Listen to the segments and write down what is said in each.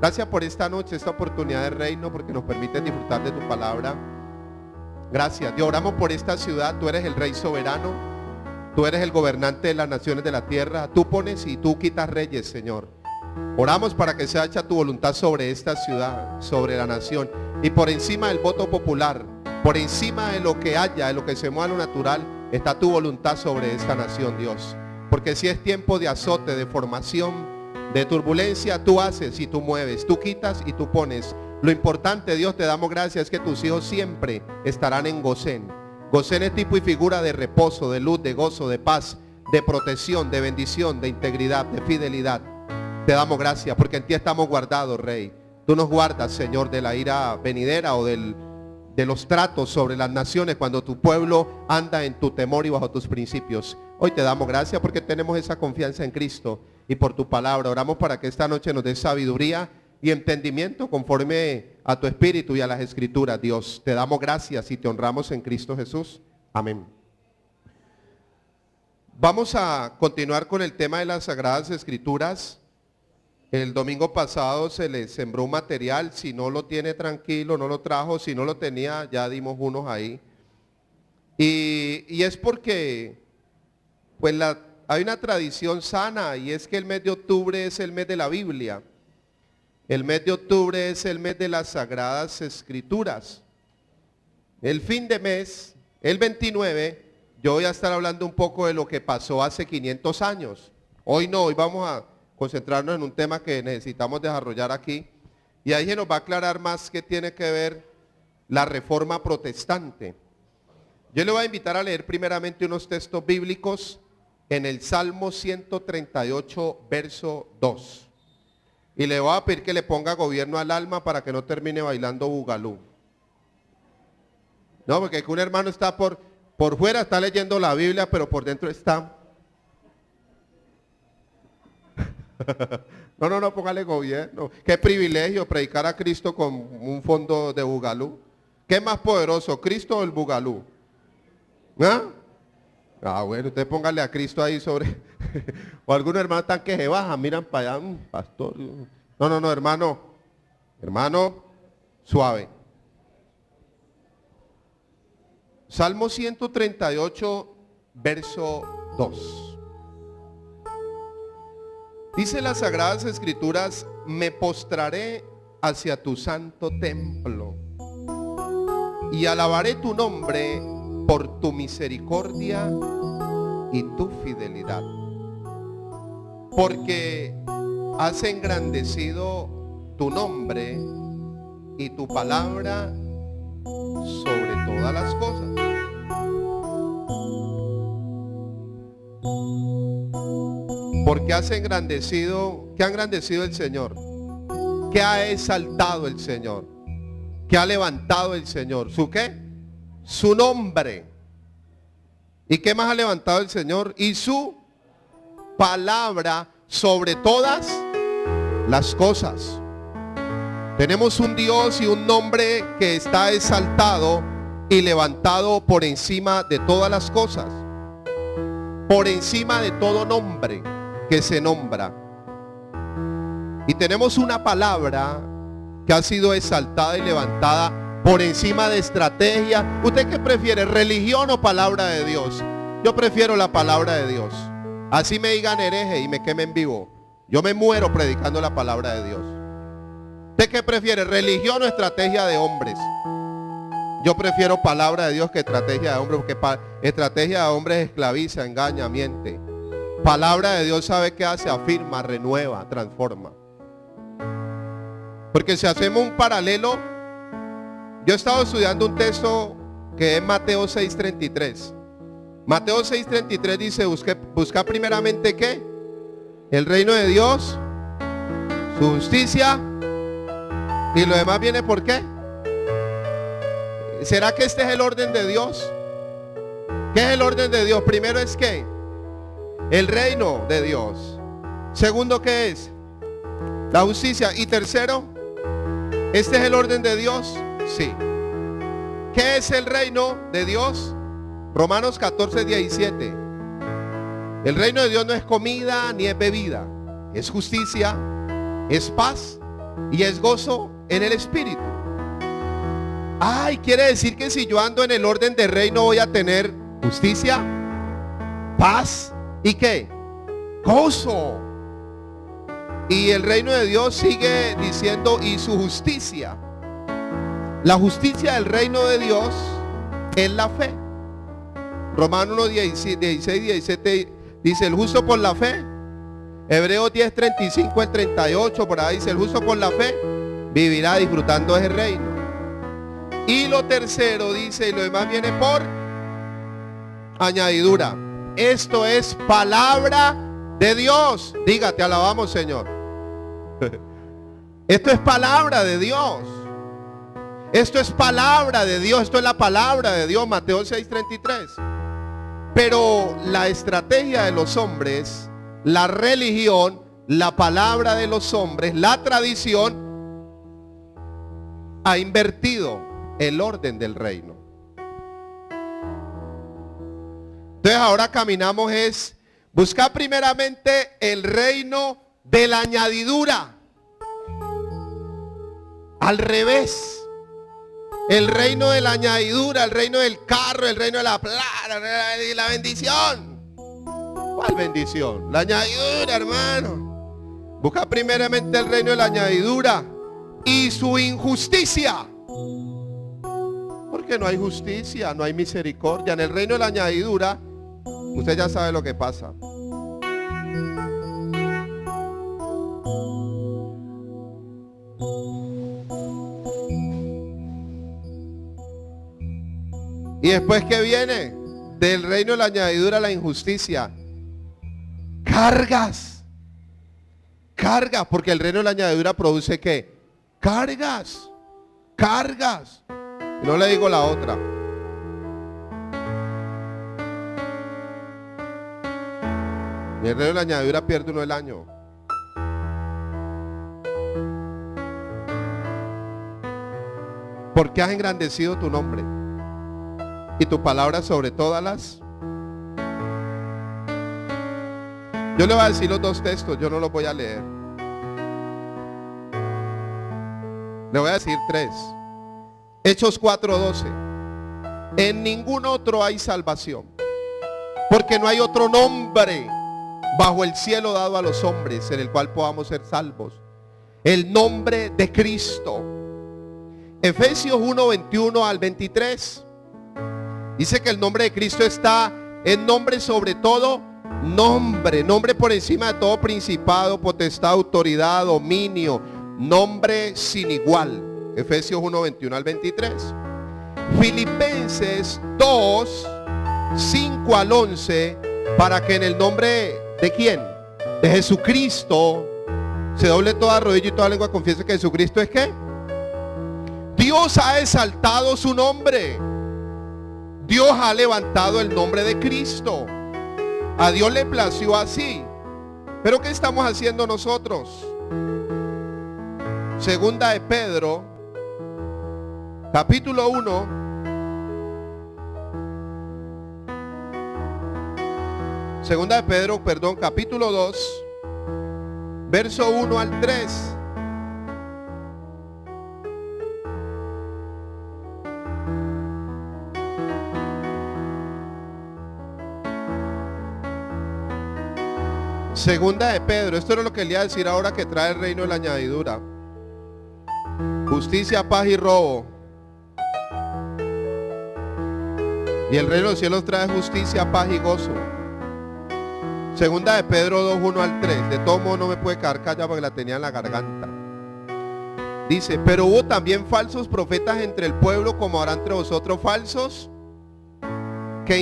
Gracias por esta noche, esta oportunidad de reino, porque nos permite disfrutar de tu palabra. Gracias. Dios, oramos por esta ciudad. Tú eres el Rey soberano. Tú eres el gobernante de las naciones de la tierra. Tú pones y tú quitas reyes, Señor. Oramos para que sea hecha tu voluntad sobre esta ciudad, sobre la nación. Y por encima del voto popular, por encima de lo que haya, de lo que se mueva lo natural, está tu voluntad sobre esta nación, Dios. Porque si es tiempo de azote, de formación, de turbulencia, tú haces y tú mueves, tú quitas y tú pones. Lo importante, Dios, te damos gracias, es que tus hijos siempre estarán en Gosén. Gosén es tipo y figura de reposo, de luz, de gozo, de paz, de protección, de bendición, de integridad, de fidelidad. Te damos gracias porque en ti estamos guardados, Rey. Tú nos guardas, Señor, de la ira venidera o de los tratos sobre las naciones cuando tu pueblo anda en tu temor y bajo tus principios. Hoy te damos gracias porque tenemos esa confianza en Cristo y por tu palabra. Oramos para que esta noche nos dé sabiduría y entendimiento conforme a tu espíritu y a las escrituras, Dios. Te damos gracias y te honramos en Cristo Jesús. Amén. Vamos a continuar con el tema de las Sagradas Escrituras. El domingo pasado se le sembró un material. Si no lo tiene, tranquilo, no lo trajo. Si no lo tenía, ya dimos unos ahí. Y es porque pues hay una tradición sana, y es que el mes de octubre es el mes de la Biblia. El mes de octubre es el mes de las Sagradas Escrituras. El fin de mes, el 29, yo voy a estar hablando un poco de lo que pasó hace 500 años. Hoy no, hoy vamos a concentrarnos en un tema que necesitamos desarrollar aquí. Y ahí se nos va a aclarar más qué tiene que ver la Reforma Protestante. Yo le voy a invitar a leer primeramente unos textos bíblicos en el Salmo 138, verso 2. Y le voy a pedir que le ponga gobierno al alma para que no termine bailando bugalú. No, porque un hermano está por fuera, está leyendo la Biblia, pero por dentro está. No, póngale gobierno. Qué privilegio predicar a Cristo con un fondo de bugalú. ¿Qué es más poderoso, Cristo o el bugalú? Bueno, usted póngale a Cristo ahí sobre. O algunos hermanos están que se bajan, miran para allá, pastor. No, hermano, suave. Salmo 138, verso 2. Dice las Sagradas Escrituras: me postraré hacia tu santo templo y alabaré tu nombre por tu misericordia y tu fidelidad, porque has engrandecido tu nombre y tu palabra sobre todas las cosas. Porque has engrandecido, ¿qué ha engrandecido el Señor? ¿Qué ha exaltado el Señor? ¿Qué ha levantado el Señor? ¿Su qué? Su nombre. ¿Y qué más ha levantado el Señor? Y su palabra sobre todas las cosas. Tenemos un Dios y un nombre que está exaltado y levantado por encima de todas las cosas, por encima de todo nombre que se nombra. Y tenemos una palabra que ha sido exaltada y levantada por encima de estrategia. ¿Usted qué prefiere, religión o palabra de Dios? Yo prefiero la palabra de Dios. Así me digan hereje y me quemen vivo, yo me muero predicando la palabra de Dios. ¿Usted qué prefiere, religión o estrategia de hombres? Yo prefiero palabra de Dios que estrategia de hombres, porque estrategia de hombres esclaviza, engaña, miente. Palabra de Dios sabe qué hace, afirma, renueva, transforma. Porque si hacemos un paralelo, yo he estado estudiando un texto que es Mateo 6:33. Mateo 6:33 dice: busca primeramente ¿qué? El reino de Dios, su justicia, y lo demás viene ¿por qué? ¿Será que este es el orden de Dios? ¿Qué es el orden de Dios? Primero es ¿qué? El reino de Dios. Segundo, ¿qué es? La justicia. Y tercero, ¿este es el orden de Dios? Sí. ¿Qué es el reino de Dios? Romanos 14:17. El reino de Dios no es comida ni es bebida, es justicia, es paz y es gozo en el Espíritu. Ay, quiere decir que si yo ando en el orden del reino voy a tener justicia, paz y ¿qué? Gozo. Y el reino de Dios sigue diciendo y su justicia. La justicia del reino de Dios es la fe. Romanos 1, 16, 17 dice: el justo por la fe. Hebreos 10, 35 al 38, por ahí dice: el justo por la fe vivirá disfrutando de ese reino. Y lo tercero dice: y lo demás viene por añadidura. Esto es palabra de Dios. Dígate, alabamos, Señor. Esto es palabra de Dios. Esto es palabra de Dios. Esto es la palabra de Dios. Mateo 6:33. Pero la estrategia de los hombres, la religión, la palabra de los hombres, la tradición, ha invertido el orden del reino. Entonces ahora caminamos es buscar primeramente el reino de la añadidura. Al revés. El reino de la añadidura, el reino del carro, el reino de la plata y la bendición. ¿Cuál bendición? La añadidura, hermano. Busca primeramente el reino de la añadidura y su injusticia. Porque no hay justicia, no hay misericordia. En el reino de la añadidura, usted ya sabe lo que pasa. Y después, ¿qué viene? Del reino de la añadidura, la injusticia. Cargas. Cargas, porque el reino de la añadidura produce ¿qué? Cargas. Cargas. Y no le digo la otra. Y el reino de la añadidura pierde uno el año. Porque has engrandecido tu nombre y tu palabra sobre todas las. Yo le voy a decir los dos textos, yo no los voy a leer. Le voy a decir tres. Hechos 4:12. En ningún otro hay salvación, porque no hay otro nombre bajo el cielo dado a los hombres en el cual podamos ser salvos. El nombre de Cristo. Efesios 1:21 al 23. Dice que el nombre de Cristo está en nombre sobre todo nombre. Nombre por encima de todo principado, potestad, autoridad, dominio. Nombre sin igual. Efesios 1:21 al 23. Filipenses 2:5 al 11. Para que en el nombre ¿de quién? De Jesucristo se doble toda rodilla y toda lengua confiese que Jesucristo es ¿qué? Dios ha exaltado su nombre. Dios ha levantado el nombre de Cristo. A Dios le plació así. Pero ¿qué estamos haciendo nosotros? Segunda de Pedro, capítulo 1. Segunda de Pedro, perdón, capítulo 2, verso 1 al 3. Segunda de Pedro, esto es lo que le iba a decir ahora que trae el reino de la añadidura. Justicia, paz y robo. Y el reino de los cielos trae justicia, paz y gozo. Segunda de Pedro 2, 1 al 3. De todo modo no me puede quedar callado porque la tenía en la garganta. Dice: pero hubo también falsos profetas entre el pueblo, como habrá entre vosotros falsos, que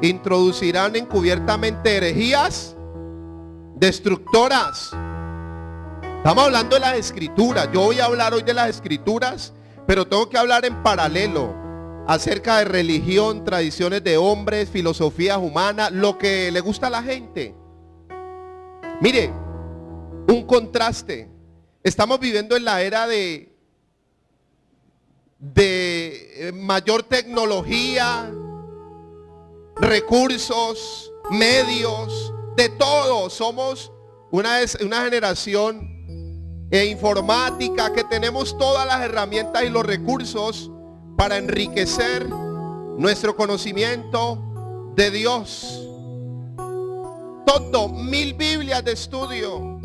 introducirán encubiertamente herejías destructoras. Estamos hablando de las escrituras. Yo voy a hablar hoy de las escrituras, pero tengo que hablar en paralelo acerca de religión, tradiciones de hombres, filosofías humanas, lo que le gusta a la gente. Mire, un contraste. Estamos viviendo en la era de mayor tecnología, recursos, medios, de todo. Somos una generación e informática, que tenemos todas las herramientas y los recursos para enriquecer nuestro conocimiento de Dios. Todo, 1000 Biblias de estudio,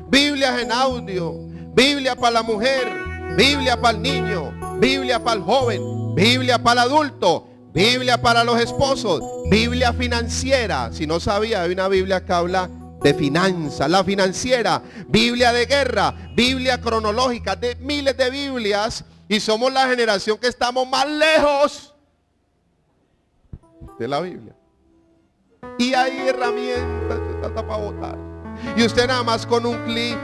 Biblias en audio, Biblia para la mujer, Biblia para el niño, Biblia para el joven, Biblia para el adulto, Biblia para los esposos, Biblia financiera. Si no sabía, hay una Biblia que habla de finanzas, la financiera, Biblia de guerra, Biblia cronológica, de miles de Biblias, y somos la generación que estamos más lejos de la Biblia. Y hay herramientas que está para votar. Y usted nada más con un clic,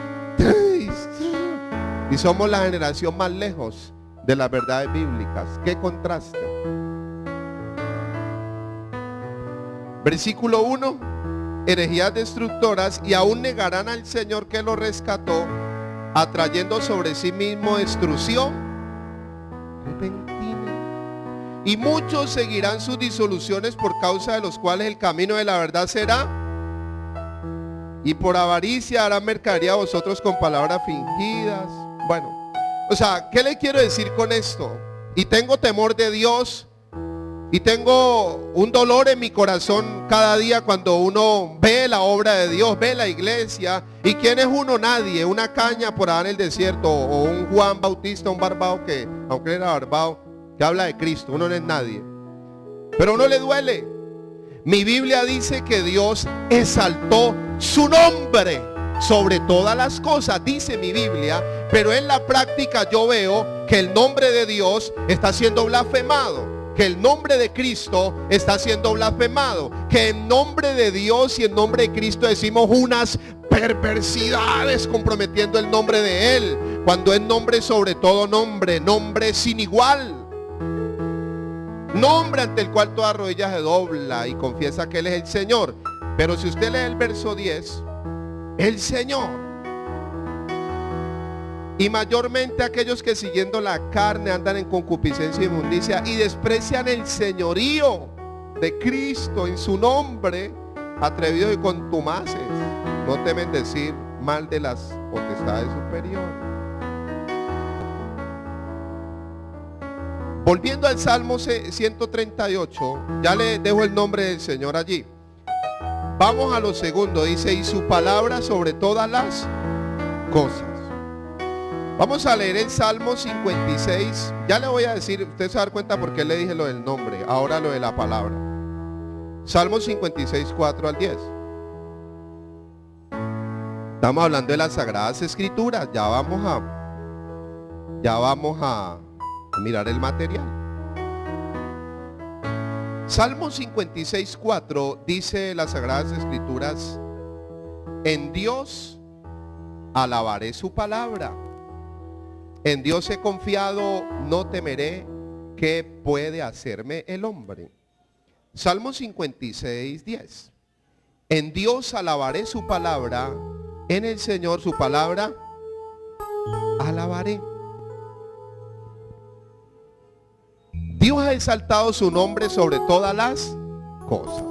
y somos la generación más lejos de las verdades bíblicas. ¡Qué contraste! Versículo 1. Herejías destructoras, y aún negarán al Señor que los rescató, atrayendo sobre sí mismo destrucción repentina. Y muchos seguirán sus disoluciones, por causa de los cuales el camino de la verdad será, y por avaricia harán mercadería a vosotros con palabras fingidas. Bueno, o sea, ¿qué le quiero decir con esto? Y tengo temor de Dios, y tengo un dolor en mi corazón cada día cuando uno ve la obra de Dios, ve la iglesia. ¿Y quién es uno? Nadie, una caña por allá en el desierto, o un Juan Bautista, un barbado que, aunque era barbado, que habla de Cristo. Uno no es nadie, pero a uno le duele. Mi Biblia dice que Dios exaltó su nombre sobre todas las cosas, dice mi Biblia, pero en la práctica yo veo que el nombre de Dios está siendo blasfemado, que el nombre de Cristo está siendo blasfemado, que en nombre de Dios y en nombre de Cristo decimos unas perversidades comprometiendo el nombre de Él, cuando es nombre sobre todo nombre, nombre sin igual, nombre ante el cual toda rodilla se dobla y confiesa que Él es el Señor. Pero si usted lee el verso 10, el Señor, y mayormente aquellos que siguiendo la carne andan en concupiscencia e inmundicia y desprecian el señorío de Cristo en su nombre, atrevidos y contumaces, no temen decir mal de las potestades superiores. Volviendo al Salmo 138, ya le dejo el nombre del Señor allí. Vamos a lo segundo, dice, y su palabra sobre todas las cosas. Vamos a leer el Salmo 56. Ya le voy a decir, usted se va a dar cuenta por qué le dije lo del nombre, ahora lo de la palabra. Salmo 56, 4 al 10. Estamos hablando de las Sagradas Escrituras. Ya vamos a mirar el material. Salmo 56, 4 dice las Sagradas Escrituras: en Dios alabaré su palabra. En Dios he confiado, no temeré. ¿Qué puede hacerme el hombre? Salmo 56, 10. En Dios alabaré su palabra, en el Señor su palabra alabaré. Dios ha exaltado su nombre sobre todas las cosas.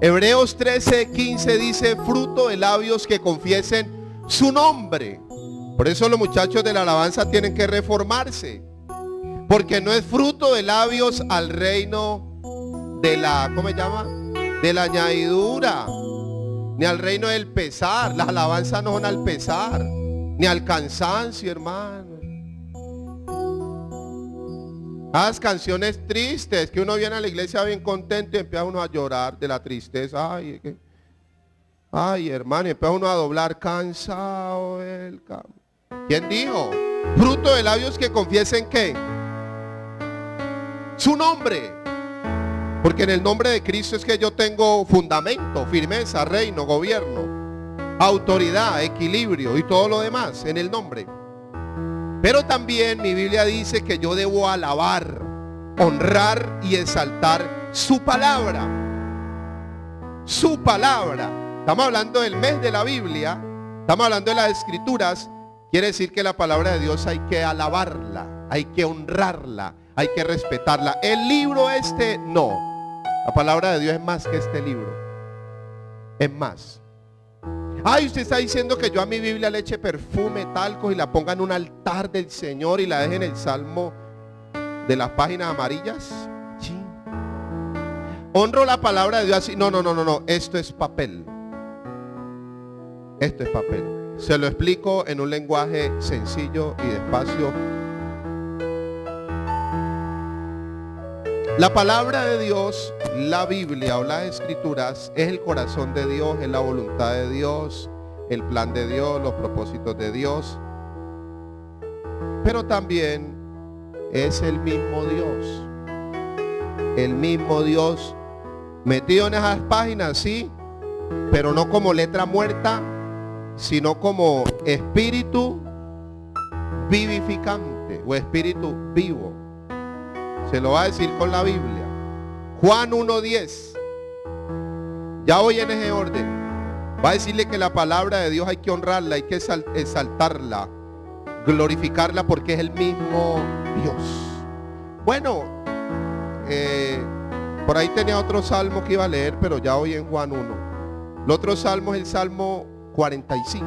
Hebreos 13, 15 dice: fruto de labios que confiesen su nombre. Por eso los muchachos de la alabanza tienen que reformarse, porque no es fruto de labios al reino de la, ¿cómo se llama? De la añadidura, ni al reino del pesar. Las alabanzas no son al pesar, ni al cansancio, hermano. Las canciones tristes, que uno viene a la iglesia bien contento y empieza uno a llorar de la tristeza. Ay, hermano, y empieza uno a doblar cansado el campo. ¿Quién dijo? Fruto de labios que confiesen ¿qué? Su nombre. Porque en el nombre de Cristo es que yo tengo fundamento, firmeza, reino, gobierno, autoridad, equilibrio y todo lo demás en el nombre. Pero también mi Biblia dice que yo debo alabar, honrar y exaltar su palabra. Su palabra. Estamos hablando del mes de la Biblia, estamos hablando de las Escrituras. Quiere decir que la palabra de Dios hay que alabarla, hay que honrarla, hay que respetarla. El libro no. La palabra de Dios es más que este libro. Es más. Ay, usted está diciendo que yo a mi Biblia le eche perfume, talcos y la ponga en un altar del Señor y la deje en el salmo de las páginas amarillas. Sí. Honro la palabra de Dios así. No. Esto es papel. Esto es papel. Se lo explico en un lenguaje sencillo y despacio. La palabra de Dios, la Biblia o las Escrituras, es el corazón de Dios, es la voluntad de Dios, el plan de Dios, los propósitos de Dios. Pero también es el mismo Dios. El mismo Dios metido en esas páginas, sí, pero no como letra muerta, sino como espíritu vivificante o espíritu vivo. Se lo va a decir con la Biblia. Juan 1:10. Ya voy en ese orden. Va a decirle que la palabra de Dios hay que honrarla, hay que exaltarla, glorificarla porque es el mismo Dios. Bueno, por ahí tenía otro salmo que iba a leer, pero ya voy en Juan 1. El otro salmo es el Salmo 45.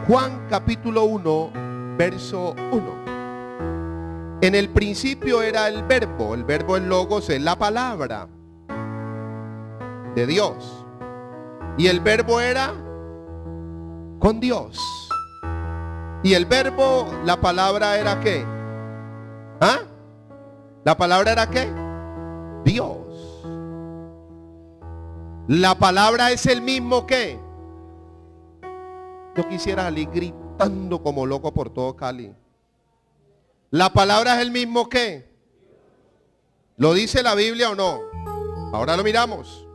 Juan capítulo 1, verso 1. En el principio era el verbo es logos, es la palabra de Dios. Y el verbo era con Dios. Y el verbo, la palabra era ¿qué? ¿Ah? ¿La palabra era qué? Dios. La palabra es el mismo que. Yo quisiera salir gritando como loco por todo Cali. La palabra es el mismo que. ¿Lo dice la Biblia o no? Ahora lo miramos.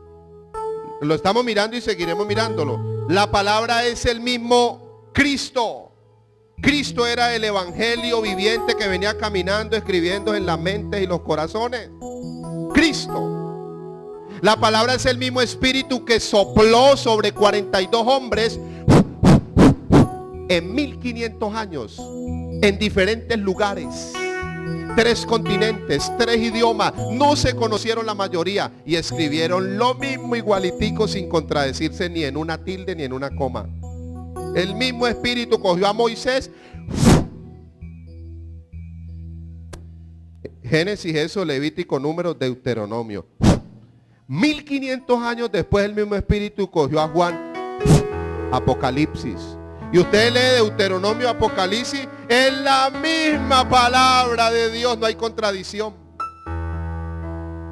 Lo estamos mirando y seguiremos mirándolo. La palabra es el mismo Cristo. Cristo era el evangelio viviente que venía caminando, escribiendo en las mentes y los corazones. Cristo. La palabra es el mismo espíritu que sopló sobre 42 hombres en 1500 años, en diferentes lugares, 3 continentes, 3 idiomas. No se conocieron la mayoría y escribieron lo mismo igualitico sin contradecirse ni en una tilde ni en una coma. El mismo espíritu cogió a Moisés. Génesis, eso, Levítico, Números, Deuteronomio. 1500 años después el mismo espíritu cogió a Juan. Apocalipsis. Y usted lee Deuteronomio, Apocalipsis, es la misma palabra de Dios, no hay contradicción.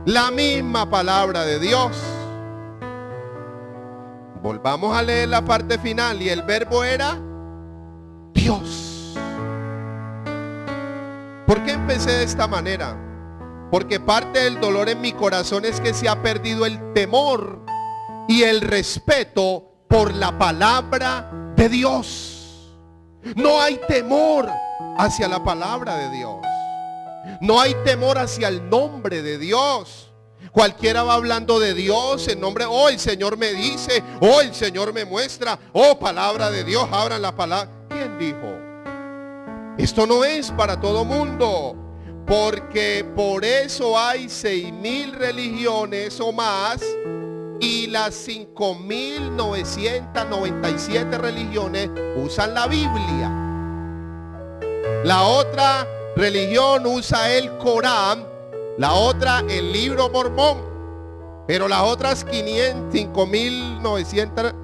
La misma palabra de Dios. Volvamos a leer la parte final. Y el verbo era Dios. ¿Por qué empecé de esta manera? Porque parte del dolor en mi corazón es que se ha perdido el temor y el respeto por la palabra de Dios. No hay temor hacia la palabra de Dios. No hay temor hacia el nombre de Dios. Cualquiera va hablando de Dios en nombre. Oh, el Señor me dice. Oh, el Señor me muestra. Oh, palabra de Dios, abran la palabra. ¿Quién dijo? Esto no es para todo mundo. Porque por eso hay 6,000 religiones o más. Y las 5,997 religiones usan la Biblia. La otra religión usa el Corán. La otra el libro Mormón. Pero las otras 5,900.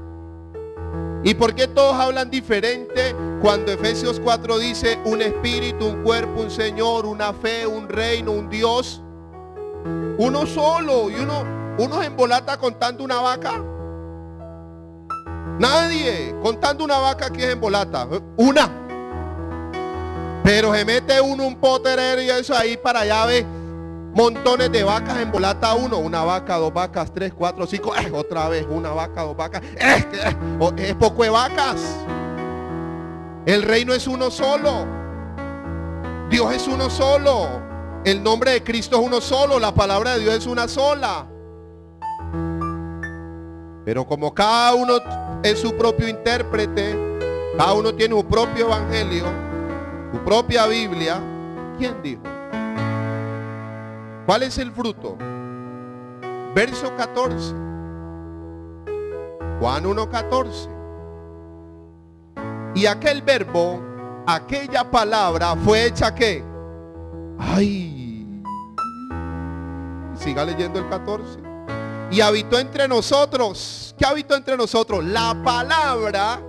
¿Y por qué todos hablan diferente cuando Efesios 4 dice un espíritu, un cuerpo, un Señor, una fe, un reino, un Dios? Uno solo. Y uno se embolata contando una vaca. Nadie contando una vaca que es embolata. Una. Pero se mete uno un poterero y eso ahí para allá ve montones de vacas embolata uno. Una vaca, 2 vacas, 3, 4, 5. Otra vez una vaca, 2 vacas. Es poco de vacas. El reino es uno solo. Dios es uno solo. El nombre de Cristo es uno solo. La palabra de Dios es una sola. Pero como cada uno es su propio intérprete, cada uno tiene su propio evangelio, tu propia Biblia, ¿quién dijo? ¿Cuál es el fruto? Verso 14. Juan 1:14. Y aquel verbo, aquella palabra fue hecha ¿qué? Ay. Siga leyendo el 14. Y habitó entre nosotros. ¿Qué habitó entre nosotros? La palabra,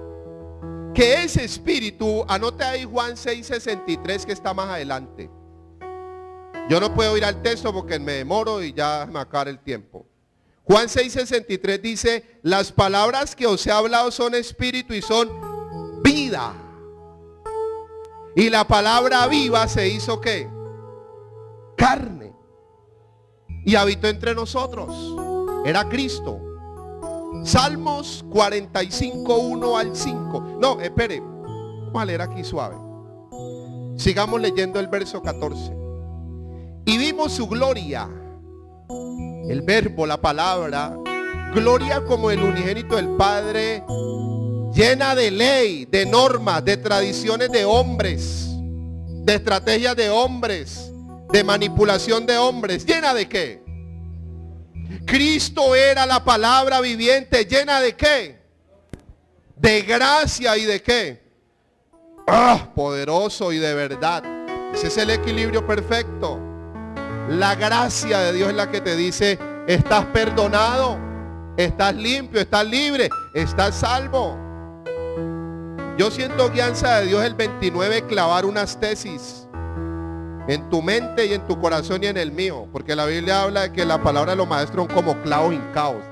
que es espíritu. Anote ahí Juan 6:63, que está más adelante. Yo no puedo ir al texto porque me demoro y ya me acaba el tiempo. Juan 6:63 dice: las palabras que os he hablado son espíritu y son vida. Y la palabra viva se hizo ¿qué? Carne. Y habitó entre nosotros. Era Cristo. Salmos 45, 1 al 5. No, espere. Vamos a leer aquí suave. Sigamos leyendo el verso 14. Y vimos su gloria. El verbo, la palabra. Gloria como el unigénito del Padre, llena de ley, de normas, de tradiciones de hombres, de estrategias de hombres, de manipulación de hombres. ¿Llena de qué? Cristo era la palabra viviente. ¿Llena de qué? De gracia y de qué. Poderoso y de verdad. Ese es el equilibrio perfecto. La gracia de Dios es la que te dice: estás perdonado, estás limpio, estás libre, estás salvo. Yo siento guianza de Dios el 29 clavar unas tesis en tu mente y en tu corazón y en el mío, porque la Biblia habla de que la palabra de los maestros son como clavos hincados.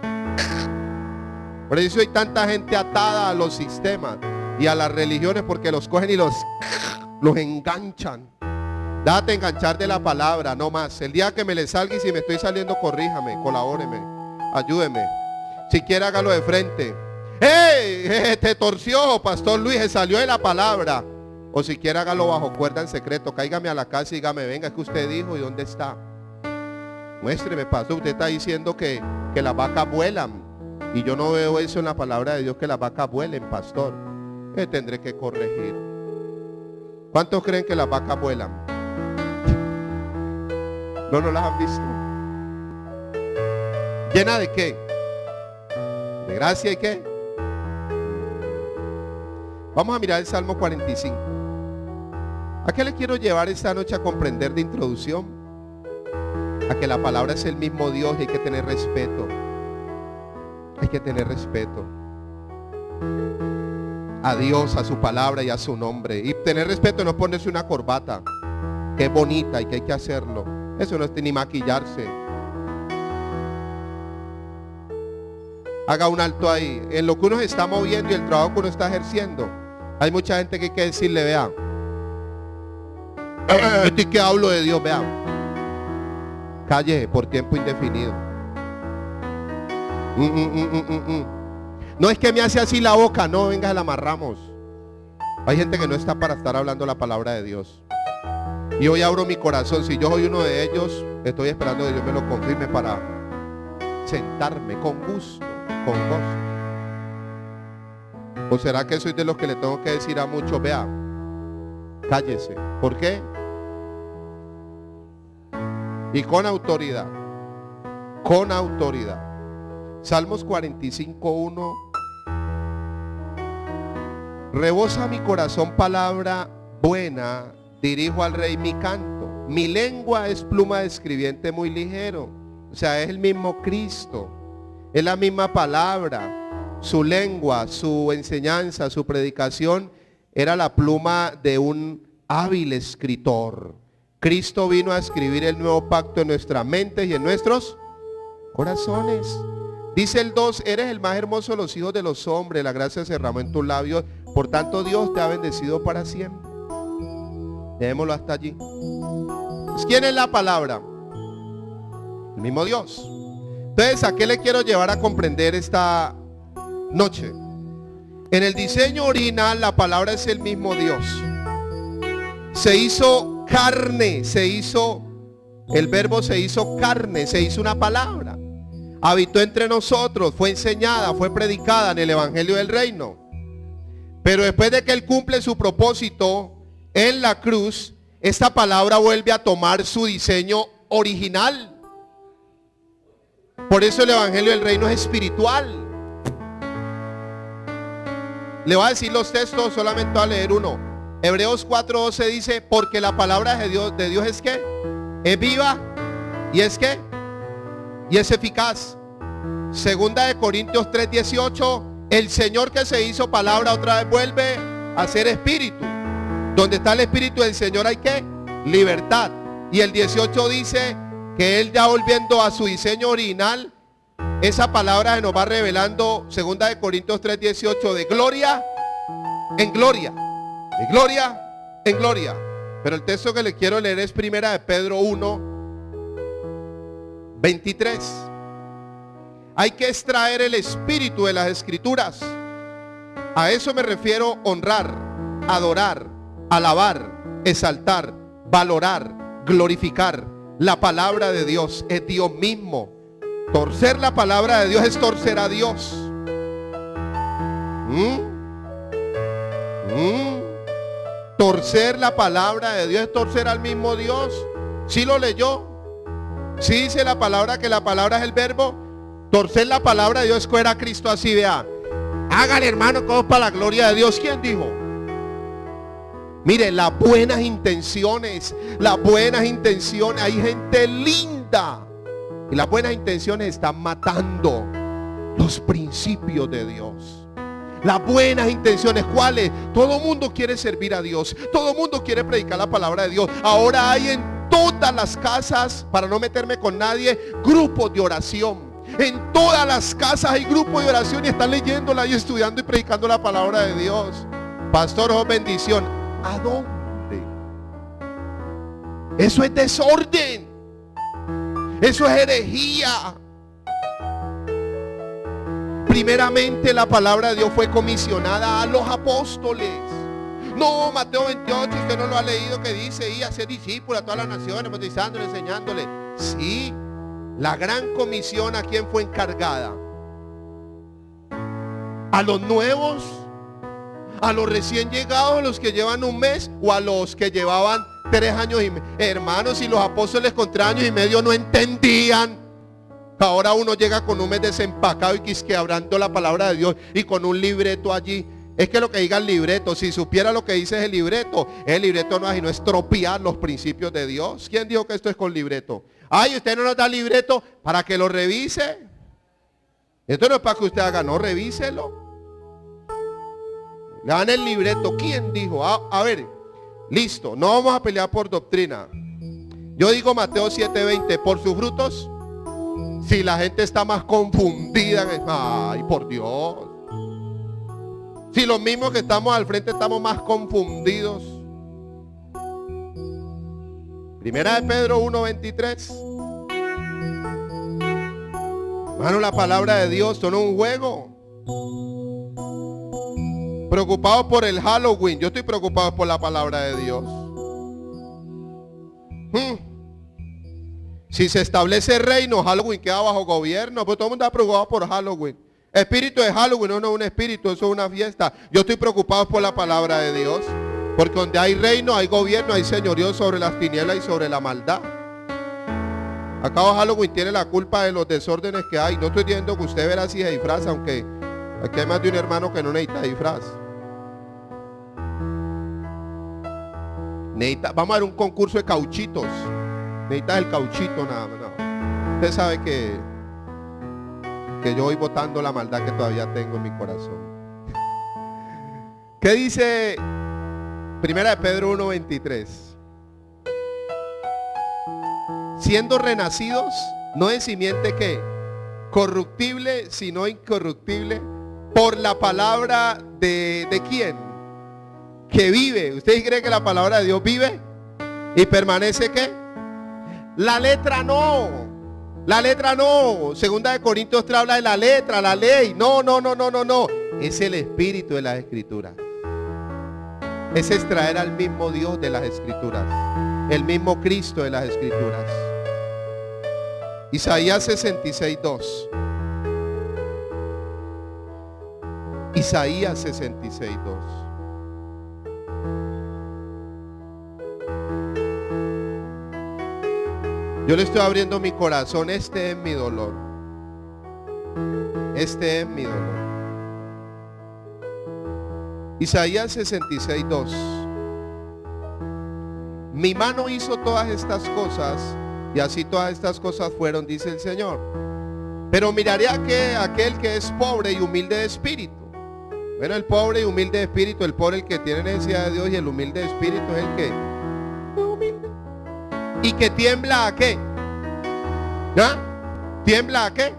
Por eso hay tanta gente atada a los sistemas y a las religiones, porque los cogen y los enganchan. Date enganchar de la palabra, no más. El día que me le salga, y si me estoy saliendo, corríjame, colabóreme, ayúdeme. Si quiere, hágalo de frente. ¡Hey! Te torció, Pastor Luis, se salió de la palabra. O si quiere, hágalo bajo cuerda en secreto. Cáigame a la casa y dígame: venga, es que usted dijo, ¿y dónde está? Muéstreme, Pastor. Usted está diciendo que las vacas vuelan, y yo no veo eso en la palabra de Dios, que las vacas vuelen, Pastor. Tendré que corregir. ¿Cuántos creen que las vacas vuelan? ¿No las han visto? ¿Llena de qué? ¿De gracia y qué? Vamos a mirar el Salmo 45. ¿A qué le quiero llevar esta noche a comprender de introducción? A que la palabra es el mismo Dios y hay que tener respeto. Hay que tener respeto a Dios, a su palabra y a su nombre. Y tener respeto no es ponerse una corbata, que es bonita y que hay que hacerlo. Eso no es ni maquillarse. Haga un alto ahí. En lo que uno se está moviendo y el trabajo que uno está ejerciendo, hay mucha gente que hay que decirle: vea, estoy que hablo de Dios, vea, calle por tiempo indefinido. No es que me hace así la boca, no, venga, la amarramos. Hay gente que no está para estar hablando la palabra de Dios. Y hoy abro mi corazón. Si yo soy uno de ellos, estoy esperando que Dios me lo confirme para sentarme con gusto, con gozo. ¿O será que soy de los que le tengo que decir a muchos: vea, cállese? ¿Por qué? Y con autoridad. Con autoridad. Salmos 45:1. Rebosa mi corazón palabra buena, dirijo al rey mi canto. Mi lengua es pluma de escribiente muy ligero. O sea, es el mismo Cristo. Es la misma palabra. Su lengua, su enseñanza, su predicación era la pluma de un hábil escritor. Cristo vino a escribir el nuevo pacto en nuestras mentes y en nuestros corazones. Dice el 2: eres el más hermoso de los hijos de los hombres, la gracia se derramó en tus labios, por tanto Dios te ha bendecido para siempre. Dejémoslo hasta allí. ¿Quién es la palabra? El mismo Dios. Entonces, ¿a qué le quiero llevar a comprender esta noche? En el diseño original, la palabra es el mismo Dios. Se hizo carne, el verbo se hizo carne, se hizo una palabra. Habitó entre nosotros, fue enseñada, fue predicada en el evangelio del reino. Pero después de que Él cumple su propósito, en la cruz, esta palabra vuelve a tomar su diseño original. Por eso el evangelio del reino es espiritual. Le voy a decir los textos, solamente voy a leer uno. Hebreos 4:12 dice, porque la palabra de Dios es que es viva y es que y es eficaz. Segunda de Corintios 3:18, el Señor que se hizo palabra otra vez vuelve a ser espíritu. Donde está el espíritu del Señor hay que libertad. Y el 18 dice que Él, ya volviendo a su diseño original, esa palabra se nos va revelando, segunda de Corintios 3:18, de gloria en gloria, de gloria en gloria. Pero el texto que le quiero leer es primera de Pedro 1:23. Hay que extraer el espíritu de las escrituras. A eso me refiero: honrar, adorar, alabar, exaltar, valorar, glorificar. La palabra de Dios es Dios mismo. Torcer la palabra de Dios es torcer a Dios. Torcer la palabra de Dios es torcer al mismo Dios. ¿Sí lo leyó? ¿Sí dice la palabra que la palabra es el verbo? Torcer la palabra de Dios es coger a Cristo así, vea. Hágale, hermano, todo para la gloria de Dios. ¿Quién dijo? Mire, las buenas intenciones, hay gente linda. Y las buenas intenciones están matando los principios de Dios. Las buenas intenciones, ¿cuáles? Todo mundo quiere servir a Dios. Todo mundo quiere predicar la palabra de Dios. Ahora hay en todas las casas, para no meterme con nadie, grupos de oración. En todas las casas hay grupos de oración y están leyéndola y estudiando y predicando la palabra de Dios. Pastor, oh, bendición. ¿A dónde? Eso es desorden. Eso es herejía. Primeramente la palabra de Dios fue comisionada a los apóstoles. No, Mateo 28, usted no lo ha leído, que dice: y hacer discípulos a todas las naciones, bautizándole, enseñándole. Sí, la gran comisión, ¿a quién fue encargada? ¿A los nuevos? ¿A los recién llegados, a los que llevan un mes, o a los que llevaban 3 años y medio? Hermanos, si los apóstoles con 3 años y medio no entendían, ahora uno llega con un mes desempacado y quisquebrando la palabra de Dios y con un libreto allí. Es que lo que diga el libreto, si supiera lo que dice el libreto no es sino estropear los principios de Dios. ¿Quién dijo que esto es con libreto? Ay, usted no nos da libreto para que lo revise. Esto no es para que usted haga, no, revíselo. Le dan el libreto. ¿Quién dijo? A ver, listo, no vamos a pelear por doctrina. Yo digo Mateo 7:20, por sus frutos. Si la gente está más confundida, ay, por Dios. Si los mismos que estamos al frente estamos más confundidos. Primera de Pedro 1:23. Hermano, la palabra de Dios, esto no es un juego. Preocupados por el Halloween, yo estoy preocupado por la palabra de Dios. Si se establece el reino, Halloween queda bajo gobierno, pues todo el mundo está preocupado por Halloween. Espíritu de Halloween, no es un espíritu, eso es una fiesta. Yo estoy preocupado por la palabra de Dios, porque donde hay reino, hay gobierno, hay señorío sobre las tinieblas y sobre la maldad. Acá Halloween tiene la culpa de los desórdenes que hay. No estoy diciendo que usted verá si se disfraza, aunque aquí hay más de un hermano que no necesita disfraz. Vamos a ver un concurso de cauchitos. Necesitas el cauchito nada más. No. Usted sabe que yo voy botando la maldad que todavía tengo en mi corazón. ¿Qué dice Primera de Pedro 1:23? Siendo renacidos, no de simiente que corruptible, sino incorruptible, por la palabra de ¿quién? Que vive. ¿Usted cree que la palabra de Dios vive? ¿Y permanece qué? La letra no. La letra no. Segunda de Corintios 3 habla de la letra, la ley. No. Es el espíritu de las escrituras. Es extraer al mismo Dios de las escrituras. El mismo Cristo de las escrituras. Isaías 66:2. Isaías 66:2. Yo le estoy abriendo mi corazón. Este es mi dolor. Este es mi dolor. Isaías 66:2. Mi mano hizo todas estas cosas, y así todas estas cosas fueron, dice el Señor. Pero miraré a aquel que es pobre y humilde de espíritu. Bueno, el pobre y humilde de espíritu, el pobre el que tiene necesidad de Dios, y el humilde de espíritu es el que humilde. ¿Y que tiembla a qué? ¿Ah? ¿Tiembla a qué?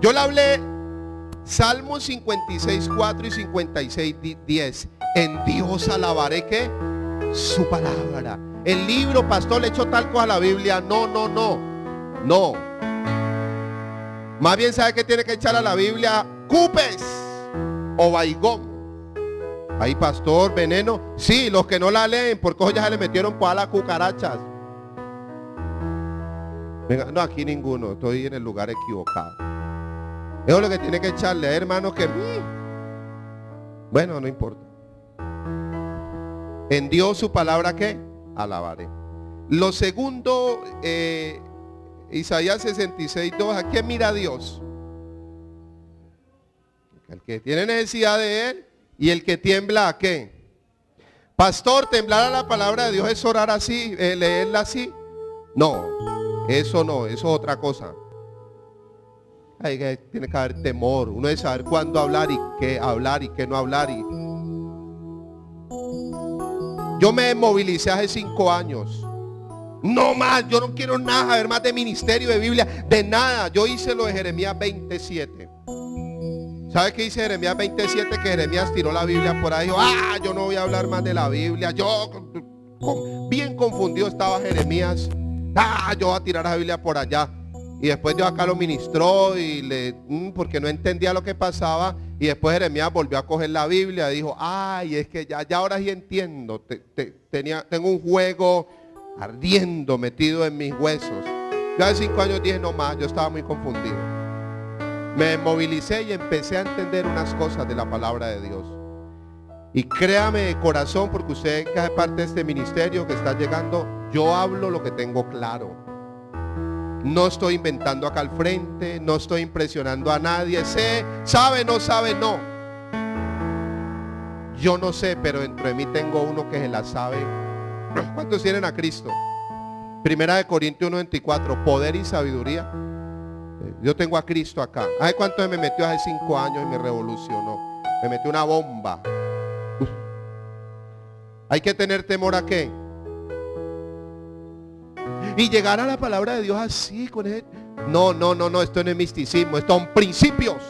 Yo le hablé Salmos 56:4 y 56:10. En Dios alabaré ¿qué? Su palabra. El libro, pastor, le echó tal cosa a la Biblia. No. Más bien, ¿sabe qué tiene que echar a la Biblia? Cupes o baigón. Ahí, pastor, veneno. Sí, los que no la leen, porque ya se le metieron para las cucarachas. Venga, no, aquí ninguno. Estoy en el lugar equivocado. Eso es lo que tiene que echarle, hermanos, que... Bueno, no importa. En Dios su palabra, ¿qué? Alabaré. Lo segundo, Isaías 66:2. ¿A quién mira Dios? El que tiene necesidad de Él, y el que tiembla ¿a qué? Pastor, temblar a la palabra de Dios es orar así, leerla así. No, eso es otra cosa. Tiene que haber temor. Uno debe saber cuándo hablar y qué no hablar. Yo me movilicé hace 5 años. No más, yo no quiero nada, saber más de ministerio, de Biblia, de nada. Yo hice lo de Jeremías 27. ¿Sabe qué dice Jeremías 27? Que Jeremías tiró la Biblia por ahí. Dijo, yo no voy a hablar más de la Biblia. Yo, bien confundido estaba Jeremías. Yo voy a tirar la Biblia por allá. Y después Dios acá lo ministró porque no entendía lo que pasaba. Y después Jeremías volvió a coger la Biblia y dijo, es que ya ahora sí entiendo. Tengo un juego ardiendo metido en mis huesos. Yo hace 5 años dije, no más, yo estaba muy confundido. Me movilicé y empecé a entender unas cosas de la palabra de Dios. Y créame de corazón, porque usted que hace parte de este ministerio que está llegando, yo hablo lo que tengo claro. No estoy inventando acá al frente, no estoy impresionando a nadie. Sabe, no. Yo no sé, pero dentro de mí tengo uno que se la sabe. ¿Cuántos tienen a Cristo? Primera de Corintios 1:24, poder y sabiduría. Yo tengo a Cristo acá. ¿Sabe cuánto me metió hace 5 años y me revolucionó? Me metió una bomba. Hay que tener temor ¿a qué? Y llegar a la palabra de Dios así con él. No, esto no es misticismo, esto son principios.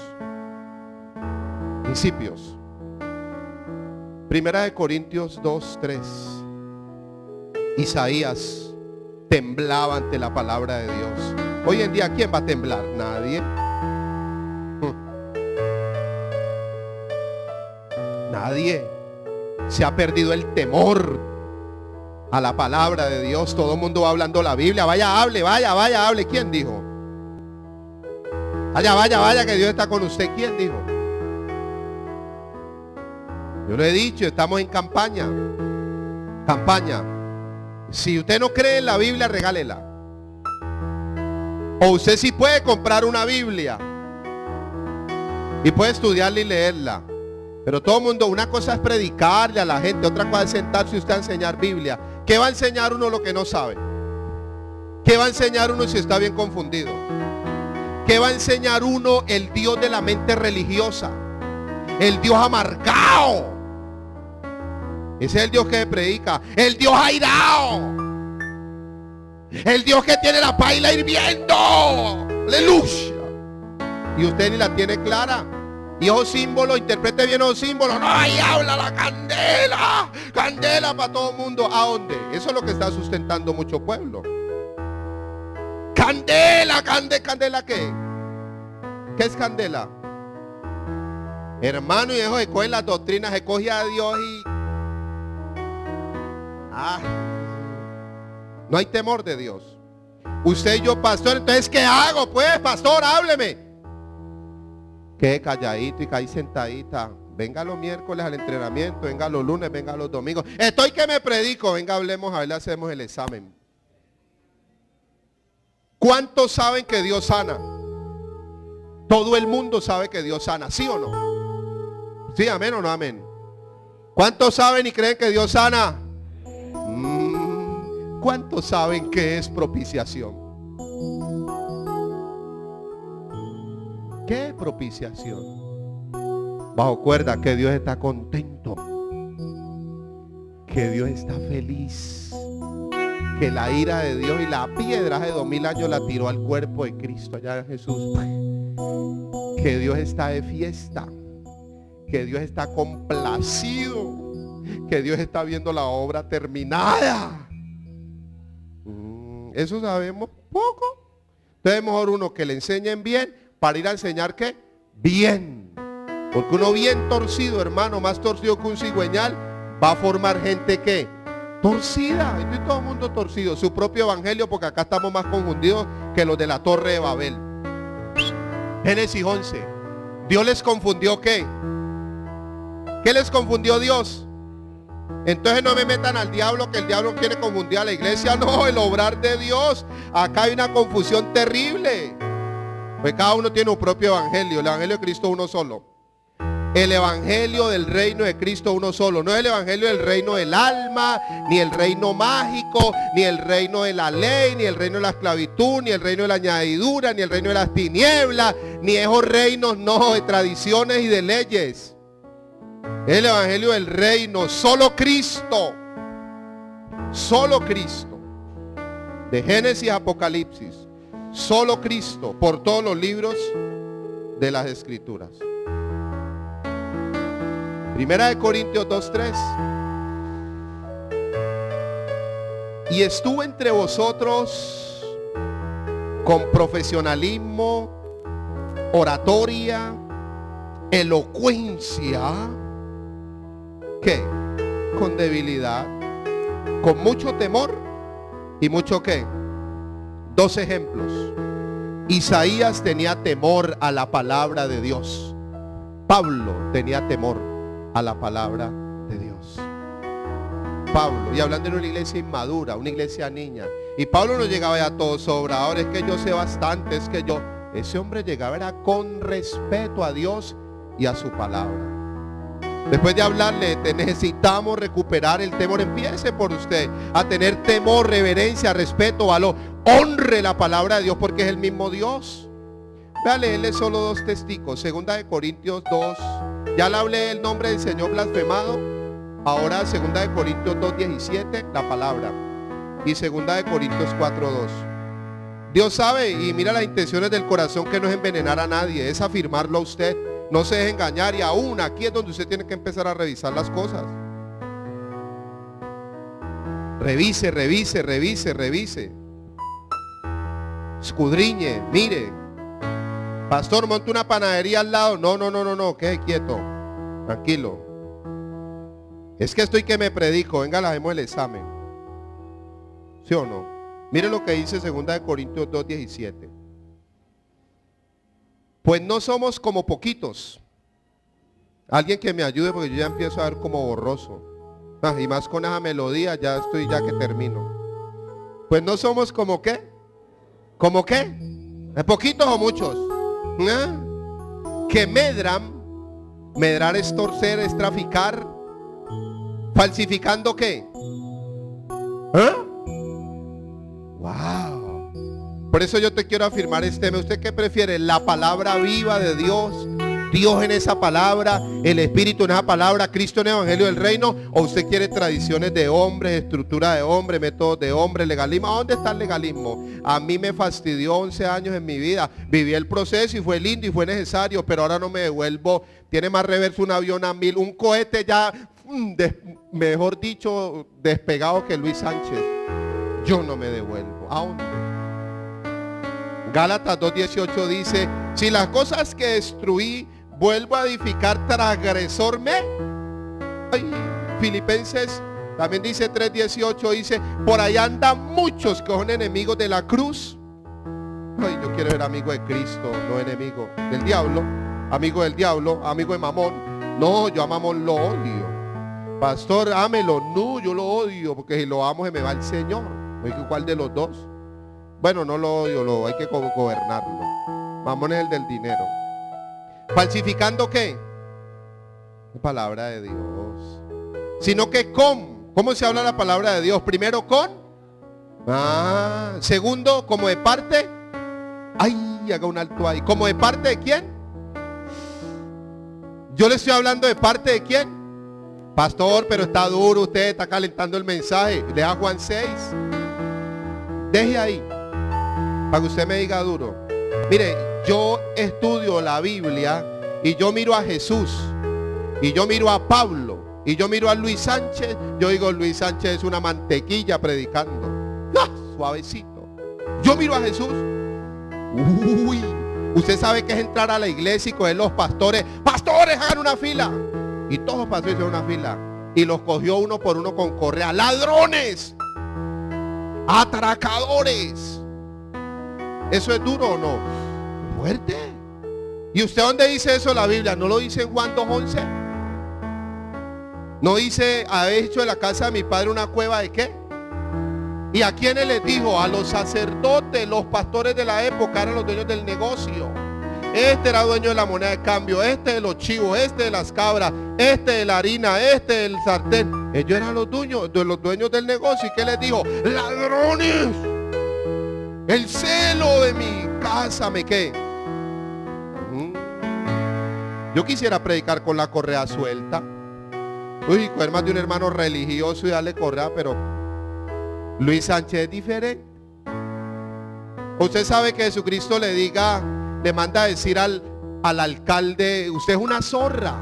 Principios. Primera de Corintios 2:3. Isaías temblaba ante la palabra de Dios. Hoy en día, ¿quién va a temblar? Nadie. Nadie. Se ha perdido el temor a la palabra de Dios. Todo el mundo va hablando la Biblia. Vaya, hable. ¿Quién dijo? Vaya, que Dios está con usted. ¿Quién dijo? Yo lo he dicho, estamos en campaña. Si usted no cree en la Biblia, regálela. O usted sí puede comprar una Biblia y puede estudiarla y leerla. Pero todo el mundo, una cosa es predicarle a la gente, otra cosa es sentarse usted a enseñar Biblia. ¿Qué va a enseñar uno lo que no sabe? ¿Qué va a enseñar uno si está bien confundido? ¿Qué va a enseñar uno el Dios de la mente religiosa? El Dios amargado. Ese es el Dios que predica. El Dios airado. El Dios que tiene la paila hirviendo. Aleluya. Y usted ni la tiene clara. Y esos símbolos, interprete bien esos símbolos. No, ahí habla la candela. Candela para todo el mundo. ¿A dónde? Eso es lo que está sustentando mucho pueblo. Candela, ¿candela qué? ¿Qué es candela? Hermano, y eso se coge las doctrinas, se coge a Dios y... no hay temor de Dios. Usted y yo, pastor, entonces ¿qué hago? Pues, pastor, hábleme. Quede calladito y caí sentadita. Venga los miércoles al entrenamiento, venga los lunes, venga los domingos. Estoy que me predico, venga, hablemos, a ver, le hacemos el examen. ¿Cuántos saben que Dios sana? Todo el mundo sabe que Dios sana, ¿sí o no? ¿Sí, amén o no amén? ¿Cuántos saben y creen que Dios sana? ¿Cuántos saben qué es propiciación? ¿Qué es propiciación? Bajo cuerda, que Dios está contento, que Dios está feliz, que la ira de Dios y la piedra de 2000 años la tiró al cuerpo de Cristo allá en Jesús, que Dios está de fiesta, que Dios está complacido, que Dios está viendo la obra terminada. Eso sabemos poco. Entonces mejor uno que le enseñen bien para ir a enseñar ¿qué? Bien. Porque uno bien torcido, hermano, más torcido que un cigüeñal, va a formar gente que torcida. Y todo el mundo torcido. Su propio evangelio, porque acá estamos más confundidos que los de la Torre de Babel. Génesis 11. Dios les confundió ¿qué? ¿Qué les confundió Dios? Entonces no me metan al diablo, que el diablo quiere confundir a la iglesia. No, el obrar de Dios. Acá hay una confusión terrible. Pues cada uno tiene un propio evangelio. El evangelio de Cristo uno solo. El evangelio del reino de Cristo uno solo. No es el evangelio del reino del alma, ni el reino mágico, ni el reino de la ley, ni el reino de la esclavitud, ni el reino de la añadidura, ni el reino de las tinieblas, ni esos reinos no de tradiciones y de leyes. El evangelio del reino, solo Cristo. Solo Cristo. De Génesis a Apocalipsis. Solo Cristo por todos los libros de las Escrituras. Primera de Corintios 2:3. Y estuve entre vosotros con profesionalismo, oratoria, elocuencia. ¿Qué? Con debilidad, con mucho temor y mucho ¿qué? Dos ejemplos. Isaías tenía temor a la palabra de Dios. Pablo tenía temor a la palabra de Dios. Pablo, y hablando de una iglesia inmadura, una iglesia niña. Y Pablo no llegaba ya todo sobrador, es que yo sé bastante, es que yo. Ese hombre llegaba era con respeto a Dios y a su palabra. Después de hablarle, necesitamos recuperar el temor. Empiece por usted a tener temor, reverencia, respeto, valor. Honre la palabra de Dios porque es el mismo Dios. Voy a leerle solo dos testigos. Segunda de Corintios 2. Ya le hablé el nombre del Señor blasfemado. Ahora segunda de Corintios 2:17, la palabra. Y segunda de Corintios 4:2. Dios sabe y mira las intenciones del corazón, que no es envenenar a nadie, es afirmarlo a usted. No se deje engañar, y aún aquí es donde usted tiene que empezar a revisar las cosas. Revise, revise, revise, revise. Escudriñe, mire. Pastor, monte una panadería al lado. No, quede quieto. Tranquilo. Es que estoy que me predico. Venga, le hacemos el examen. ¿Sí o no? Mire lo que dice 2 Corintios 2:17. Pues no somos como poquitos. Alguien que me ayude porque yo ya empiezo a ver como borroso. Y más con esa melodía ya estoy ya que termino. Pues no somos como ¿qué? ¿Como qué? ¿De poquitos o muchos? Que medran. Medrar es torcer, es traficar. ¿Falsificando qué? Wow. Por eso yo te quiero afirmar este tema. ¿Usted qué prefiere? ¿La palabra viva de Dios? Dios en esa palabra, el Espíritu en esa palabra, Cristo en el Evangelio del Reino. ¿O usted quiere tradiciones de hombres, estructura de hombres, métodos de hombres, legalismo? ¿A dónde está el legalismo? A mí me fastidió 11 años en mi vida. Viví el proceso y fue lindo y fue necesario, pero ahora no me devuelvo. Tiene más reverso un avión a 1000, un cohete ya, mejor dicho, despegado que Luis Sánchez. Yo no me devuelvo. ¿A dónde? Gálatas 2:18 dice: si las cosas que destruí vuelvo a edificar, transgresor me. Ay, Filipenses también dice 3:18, dice: por allá andan muchos que son enemigos de la cruz. Ay, yo quiero ser amigo de Cristo, no enemigo del diablo. Amigo del diablo, amigo de Mamón. No, yo a Mamón lo odio. Pastor, ámelo. No, yo lo odio, porque si lo amo se me va el Señor. Oye, ¿cuál de los dos? Bueno, no lo odio, hay que gobernarlo. Mamón es el del dinero. ¿Falsificando qué? La palabra de Dios. Sino que ¿cómo se habla la palabra de Dios? Primero con. Segundo, como de parte. Ay, haga un alto ahí. ¿Como de parte de quién? Yo le estoy hablando de parte de quién. Pastor, pero está duro, usted está calentando el mensaje. Lea Juan 6. Deje ahí, para que usted me diga duro. Mire, yo estudio la Biblia y yo miro a Jesús, y yo miro a Pablo, y yo miro a Luis Sánchez. Yo digo, Luis Sánchez es una mantequilla predicando. Suavecito. Yo miro a Jesús. Uy, usted sabe que es entrar a la iglesia y coger los pastores. Pastores, hagan una fila. Y todos los pastores hicieron una fila. Y los cogió uno por uno con correa. ¡Ladrones! ¡Atracadores! ¿Eso es duro o no? Fuerte. ¿Y usted dónde dice eso en la Biblia? ¿No lo dice en Juan 2:11? ¿No dice, habéis hecho de la casa de mi padre una cueva de qué? ¿Y a quiénes les dijo? A los sacerdotes, los pastores de la época eran los dueños del negocio. Este era dueño de la moneda de cambio, este de los chivos, este de las cabras, este de la harina, este del sartén. Ellos eran los dueños del negocio. ¿Y qué les dijo? ¡Ladrones! El celo de mi casa me qué. Yo quisiera predicar con la correa suelta. Uy, coger más de un hermano religioso y darle correa, pero Luis Sánchez es diferente. Usted sabe que Jesucristo le manda a decir al alcalde, usted es una zorra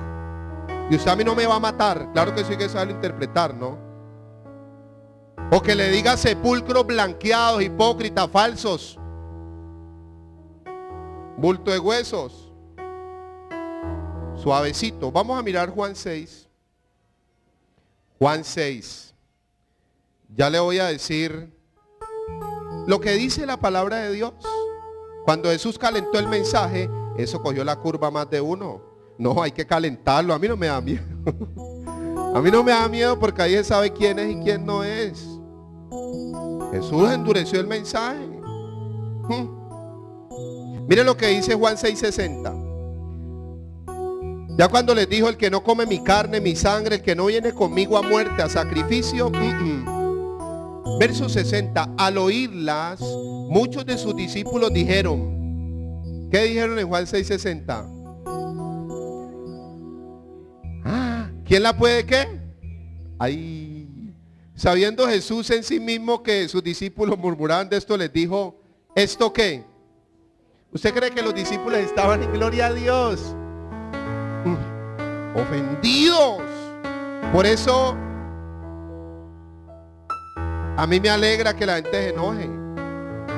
y usted a mí no me va a matar. Claro que sí que sabe interpretar, ¿no? O que le diga sepulcros blanqueados, hipócritas, falsos, bulto de huesos. Suavecito. Vamos a mirar Juan 6. Juan 6. Ya le voy a decir lo que dice la palabra de Dios. Cuando Jesús calentó el mensaje, eso cogió la curva más de uno. No, hay que calentarlo. A mí no me da miedo. A mí no me da miedo porque ahí se sabe quién es y quién no es. Jesús endureció el mensaje. Mire lo que dice Juan 6:60. Ya cuando les dijo, el que no come mi carne, mi sangre, el que no viene conmigo a muerte, a sacrificio. Verso 60. Al oírlas, muchos de sus discípulos dijeron. ¿Qué dijeron en Juan 6:60? ¿Quién la puede qué? Ahí. Sabiendo Jesús en sí mismo que sus discípulos murmuraban de esto, les dijo, ¿esto qué? ¿Usted cree que los discípulos estaban en gloria a Dios? Ofendidos. Por eso a mí me alegra que la gente se enoje.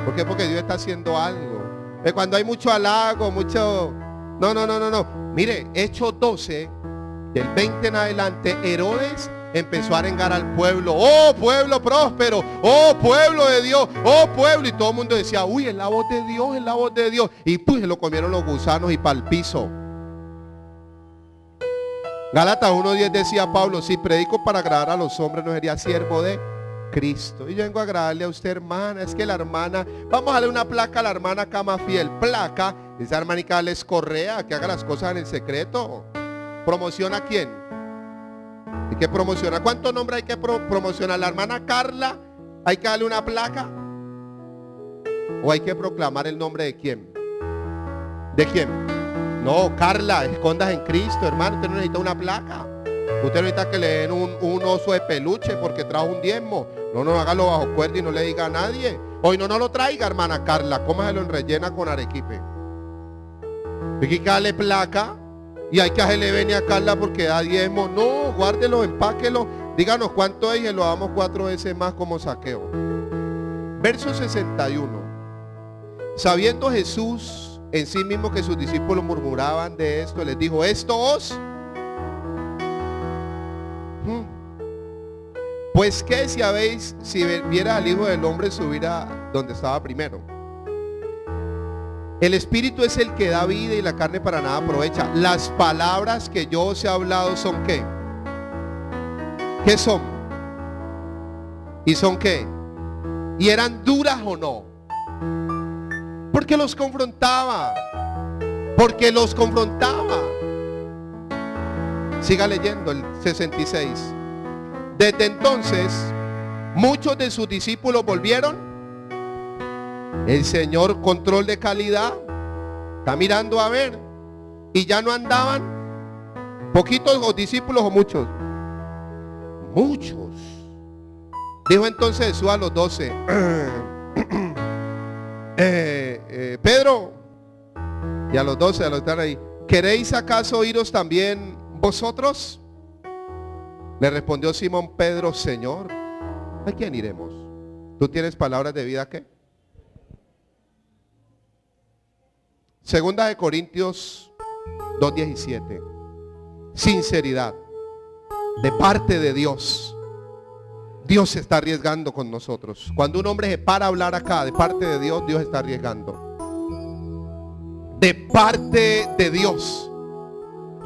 ¿Por qué? Porque Dios está haciendo algo. Cuando hay mucho halago, mucho... No. Mire, Hechos 12, del 20 en adelante, Herodes empezó a arengar al pueblo. ¡Oh, pueblo próspero! ¡Oh, pueblo de Dios! ¡Oh, pueblo! Y todo el mundo decía, uy, es la voz de Dios, es la voz de Dios. Y pues se lo comieron los gusanos y para el piso. Gálatas 1:10 decía Pablo, si predico para agradar a los hombres, no sería siervo de Cristo. Y yo vengo a agradarle a usted, hermana. Es que la hermana, vamos a darle una placa a la hermana Cama Fiel. Placa, esa hermanica les correa, que haga las cosas en el secreto. ¿Promociona a quién? ¿Y qué promociona? ¿Cuántos nombres hay que promocionar? ¿La hermana Carla? ¿Hay que darle una placa? ¿O hay que proclamar el nombre de quién? ¿De quién? No, Carla, escondas en Cristo, hermano. Usted no necesita una placa. Usted no necesita que le den un oso de peluche porque trajo un diezmo. No, hágalo bajo cuerda y no le diga a nadie. Hoy no lo traiga, hermana Carla. Cómaselo en rellena con arequipe. Hay que darle placa. Y hay que hacerle venia a Carla porque da diezmo. No, guárdelo, empáquelo. Díganos cuánto es y lo damos 4 veces más como saqueo. Verso 61. Sabiendo Jesús en sí mismo que sus discípulos murmuraban de esto, les dijo, esto os... Pues que si viera al Hijo del Hombre subir a donde estaba primero. El Espíritu es el que da vida y la carne para nada aprovecha. Las palabras que yo os he hablado son ¿qué? ¿Qué son? ¿Y son qué? ¿Y eran duras o no? Porque los confrontaba. Porque los confrontaba. Siga leyendo el 66. Desde entonces, muchos de sus discípulos volvieron. El Señor, control de calidad, está mirando a ver. Y ya no andaban poquitos o discípulos o muchos. Muchos. Dijo entonces Jesús a los 12. Pedro, y a los 12, a los que están ahí, ¿queréis acaso iros también vosotros? Le respondió Simón Pedro, Señor, ¿a quién iremos? ¿Tú tienes palabras de vida qué? Segunda de Corintios 2:17. Sinceridad de parte de Dios. Dios se está arriesgando con nosotros. Cuando un hombre se para a hablar acá de parte de Dios, Dios está arriesgando. De parte de Dios,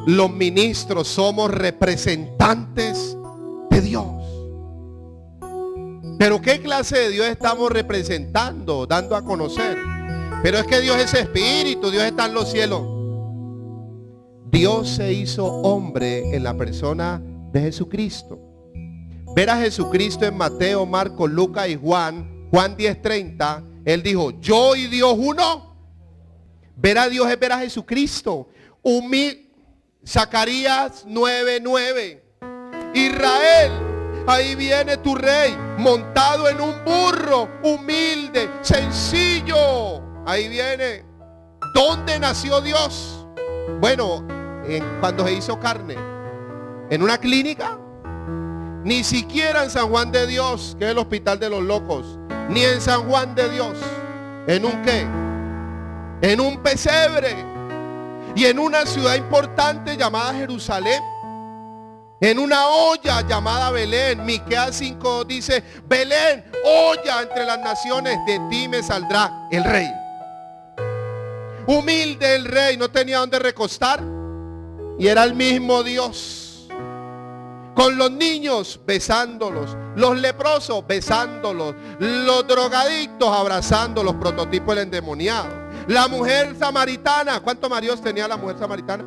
los ministros somos representantes de Dios. Pero ¿qué clase de Dios estamos representando, dando a conocer? Pero es que Dios es espíritu, Dios está en los cielos. Dios se hizo hombre en la persona de Jesucristo. Ver a Jesucristo en Mateo, Marcos, Lucas y Juan 10:30, Él dijo, yo y Dios uno. Ver a Dios es ver a Jesucristo. Zacarías 9:9. Israel, ahí viene tu rey, montado en un burro, humilde, sencillo. Ahí viene. ¿Dónde nació Dios? Bueno, cuando se hizo carne. ¿En una clínica? Ni siquiera en San Juan de Dios, que es el hospital de los locos. Ni en San Juan de Dios. ¿En un qué? En un pesebre. Y en una ciudad importante llamada Jerusalén. En una olla llamada Belén. Miqueas 5 dice, Belén, olla entre las naciones, de ti me saldrá el rey. Humilde el rey, no tenía dónde recostar. Y era el mismo Dios. Con los niños besándolos, los leprosos besándolos, los drogadictos abrazándolos, prototipo del endemoniado. La mujer samaritana, ¿cuántos maridos tenía la mujer samaritana?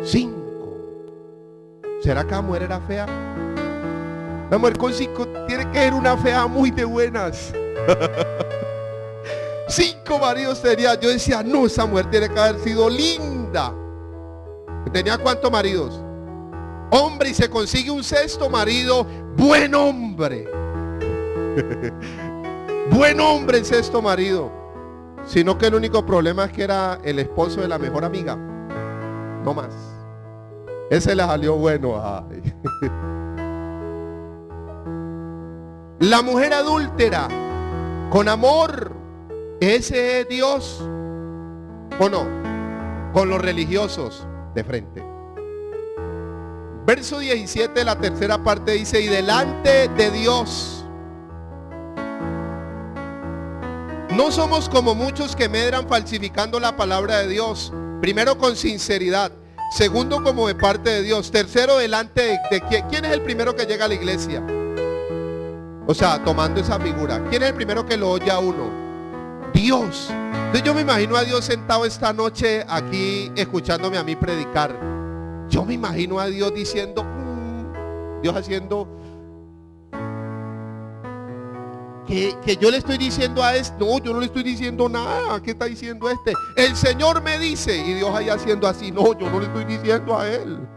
5. ¿Será que la mujer era fea? La mujer con 5 tiene que ser una fea muy de buenas. 5 maridos tenía. Yo decía, no, esa mujer tiene que haber sido linda. ¿Tenía cuántos maridos? Hombre, y se consigue un 6º marido, buen hombre. Buen hombre el 6º marido. Sino que el único problema es que era el esposo de la mejor amiga. No más. Ese le salió bueno. Ay. La mujer adúltera, con amor. Ese es Dios. ¿O no? Con los religiosos de frente. Verso 17, la tercera parte dice, y delante de Dios no somos como muchos que medran falsificando la palabra de Dios. Primero, con sinceridad. Segundo, como de parte de Dios. Tercero, delante de quién. ¿Quién es el primero que llega a la iglesia? O sea, tomando esa figura. ¿Quién es el primero que lo oye a uno? Dios. Entonces yo me imagino a Dios sentado esta noche aquí escuchándome a mí predicar. Yo me imagino a Dios diciendo, Dios haciendo, que yo le estoy diciendo a este, no, yo no le estoy diciendo nada, ¿qué está diciendo este? El Señor me dice, y Dios ahí haciendo así, no, yo no le estoy diciendo a él.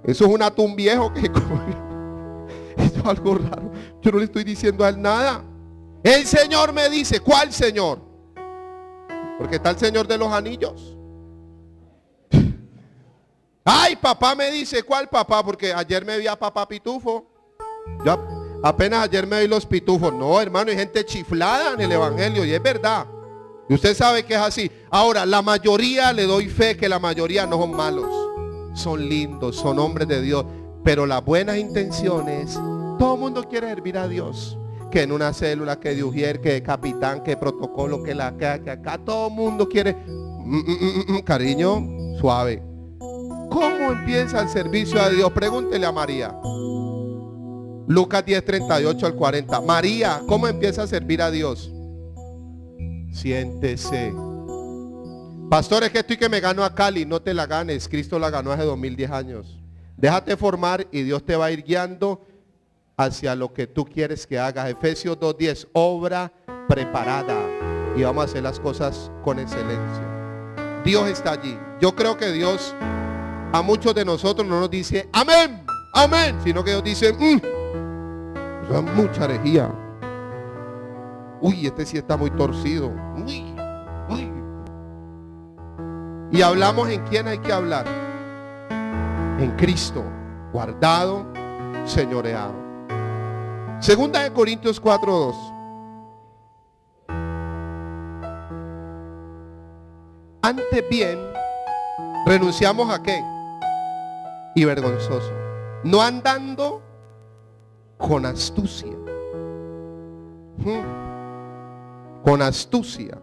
Eso es un atún viejo que eso es algo raro, yo no le estoy diciendo a él nada. El Señor me dice, ¿cuál Señor? Porque está el Señor de los anillos. Ay, papá me dice, ¿cuál papá? Porque ayer me vi a papá Pitufo. Yo apenas ayer me vi los pitufos. No, hermano, hay gente chiflada en el evangelio y es verdad. Y usted sabe que es así. Ahora, la mayoría, le doy fe que la mayoría no son malos. Son lindos, son hombres de Dios. Pero las buenas intenciones, todo el mundo quiere servir a Dios. Que en una célula, que de ujier, que de capitán, que de protocolo, que acá todo el mundo quiere. Cariño, suave. ¿Cómo empieza el servicio a Dios? Pregúntele a María. Lucas 10:38 al 40. María, ¿cómo empieza a servir a Dios? Siéntese. Pastor, es que estoy que me gano a Cali. No te la ganes, Cristo la ganó hace 2010 años. Déjate formar y Dios te va a ir guiando hacia lo que tú quieres que hagas. Efesios 2:10, obra preparada. Y vamos a hacer las cosas con excelencia. Dios está allí. Yo creo que Dios a muchos de nosotros no nos dice amén, amén, sino que Dios dice eso es mucha herejía. Uy, este sí está muy torcido. Uy. Y hablamos en quién hay que hablar. En Cristo, guardado, señoreado. Segunda de Corintios 4:2. Antes bien, renunciamos a qué? Y vergonzoso. No andando con astucia. Con astucia.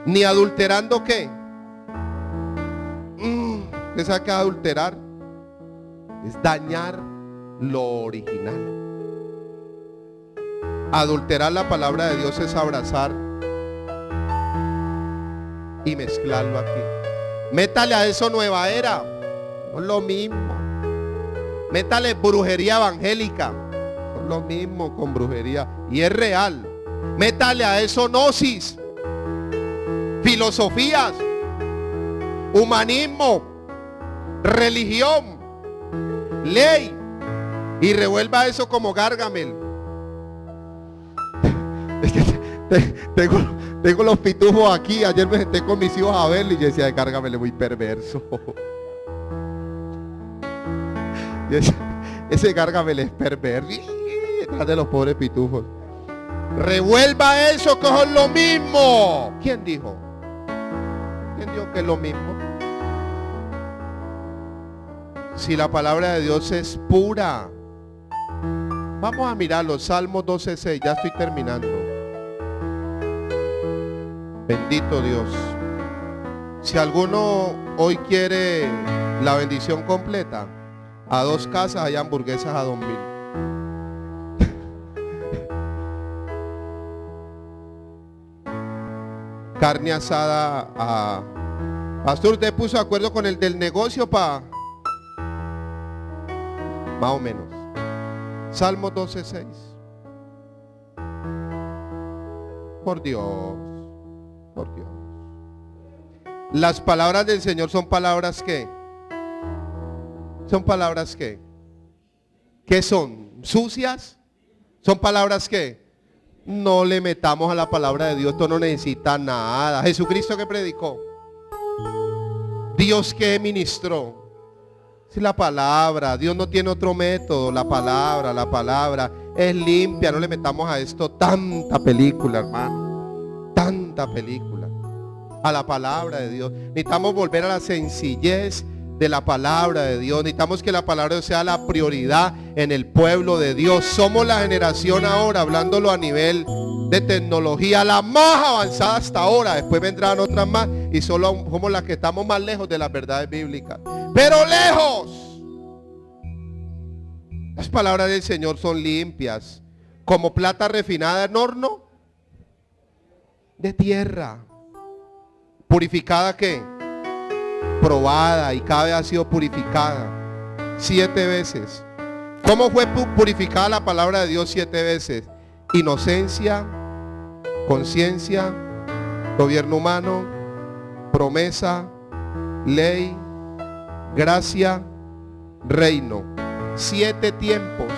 Ni adulterando qué. ¿Qué sabe que adulterar? Es dañar lo original. Adulterar la palabra de Dios es abrazar y mezclarlo aquí. Métale a eso nueva era. No es lo mismo. Métale brujería evangélica. No es lo mismo con brujería. Y es real. Métale a eso gnosis, filosofías, humanismo, religión, ley. Y revuelva eso como Gargamel. Es que tengo los pitufos aquí. Ayer me senté con mis hijos a verlo y yo decía, Gargamel es muy perverso. Ese Gargamel es perverso. Detrás de los pobres pitufos. Revuelva eso que es lo mismo. ¿Quién dijo? ¿Quién dijo que es lo mismo? Si la palabra de Dios es pura. Vamos a mirar los Salmos 12:6. Ya estoy terminando. Bendito Dios. Si alguno hoy quiere la bendición completa, a 2 casas hay hamburguesas a 2,000. Carne asada a... Pastor, ¿usted puso de acuerdo con el del negocio para...? Más o menos. Salmo 12:6. Por Dios. Por Dios. Las palabras del Señor son palabras que... ¿Son palabras que? ¿Qué son? ¿Sucias? ¿Son palabras que? No le metamos a la palabra de Dios. Esto no necesita nada. Jesucristo que predicó. Dios que ministró. Si la palabra, Dios no tiene otro método. La palabra es limpia. No le metamos a esto tanta película, hermano. Tanta película. A la palabra de Dios. Necesitamos volver a la sencillez de la palabra de Dios. Necesitamos que la palabra de Dios sea la prioridad en el pueblo de Dios. Somos la generación ahora, hablándolo a nivel de tecnología, la más avanzada hasta ahora. Después vendrán otras más y solo somos las que estamos más lejos de las verdades bíblicas. Pero lejos. Las palabras del Señor son limpias, como plata refinada en horno de tierra. ¿Purificada qué? Probada, y cada vez ha sido purificada 7 veces. ¿Cómo fue purificada la palabra de Dios 7 veces? Inocencia, conciencia, gobierno humano, promesa, ley, gracia, reino. 7 tiempos,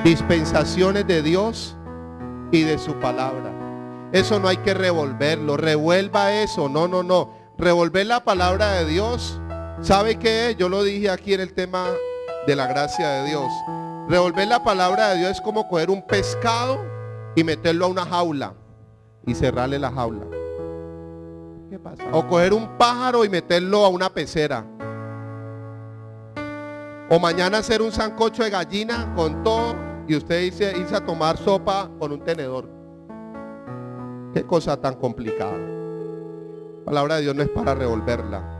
dispensaciones de Dios y de su palabra. Eso no hay que revolverlo. Revuelva eso. No. Revolver la palabra de Dios. ¿Sabe qué es? Yo lo dije aquí en el tema de la gracia de Dios. Revolver la palabra de Dios es como coger un pescado y meterlo a una jaula y cerrarle la jaula. ¿Qué pasa? O coger un pájaro y meterlo a una pecera. O mañana hacer un sancocho de gallina con todo y usted irse a tomar sopa con un tenedor. Qué cosa tan complicada. La palabra de Dios no es para revolverla.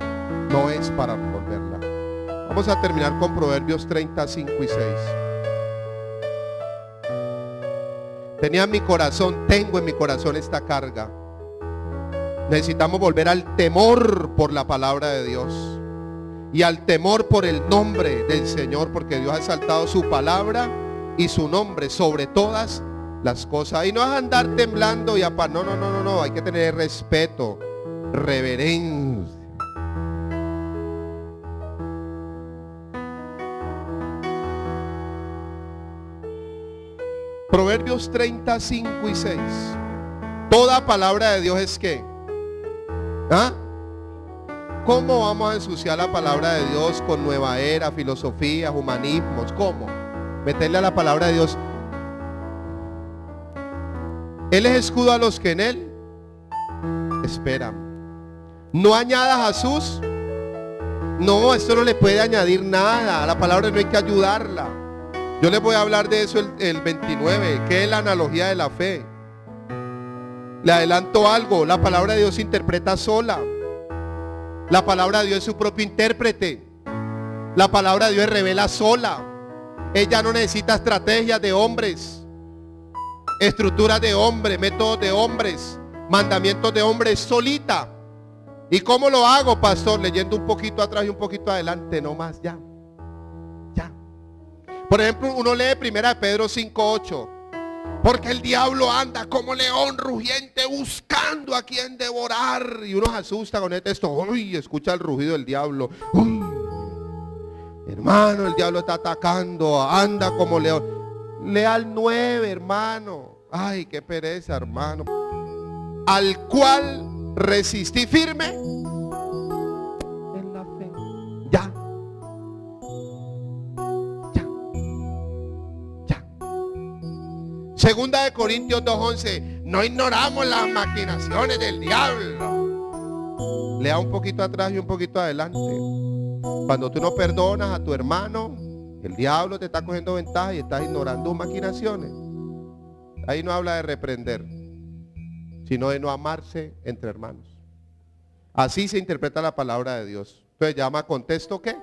No es para revolverla. Vamos a terminar con Proverbios 35 y 6. Tenía en mi corazón, tengo en mi corazón esta carga. Necesitamos volver al temor por la palabra de Dios y al temor por el nombre del Señor, porque Dios ha exaltado su palabra y su nombre sobre todas las cosas. Y no es andar temblando y no, hay que tener respeto, reverencia. Proverbios 35 y 6. Toda palabra de Dios es ¿qué? ¿Ah? ¿Cómo vamos a ensuciar la palabra de Dios con nueva era, filosofías, humanismos? ¿Cómo? Meterle a la palabra de Dios. Él es escudo a los que en él esperan. No añadas a sus. No, esto no le puede añadir nada. A la palabra no hay que ayudarla. Yo les voy a hablar de eso el 29, que es la analogía de la fe. Le adelanto algo, la palabra de Dios se interpreta sola. La palabra de Dios es su propio intérprete. La palabra de Dios revela sola. Ella no necesita estrategias de hombres, estructuras de hombres, métodos de hombres, mandamientos de hombres, solita. ¿Y cómo lo hago, pastor? Leyendo un poquito atrás y un poquito adelante, no más, ya. Por ejemplo, uno lee 1 Pedro 5:8. Porque el diablo anda como león rugiente buscando a quien devorar. Y uno se asusta con este texto. Uy, escucha el rugido del diablo. Uy, hermano, el diablo está atacando. Anda como león. Lea el 9, hermano. Ay, qué pereza, hermano. Al cual resistí firme en la fe. Ya. Segunda de Corintios 2:11. No ignoramos las maquinaciones del diablo. Lea un poquito atrás y un poquito adelante. Cuando tú no perdonas a tu hermano, el diablo te está cogiendo ventaja y estás ignorando sus maquinaciones. Ahí no habla de reprender, sino de no amarse entre hermanos. Así se interpreta la palabra de Dios. Entonces llama contexto ¿qué?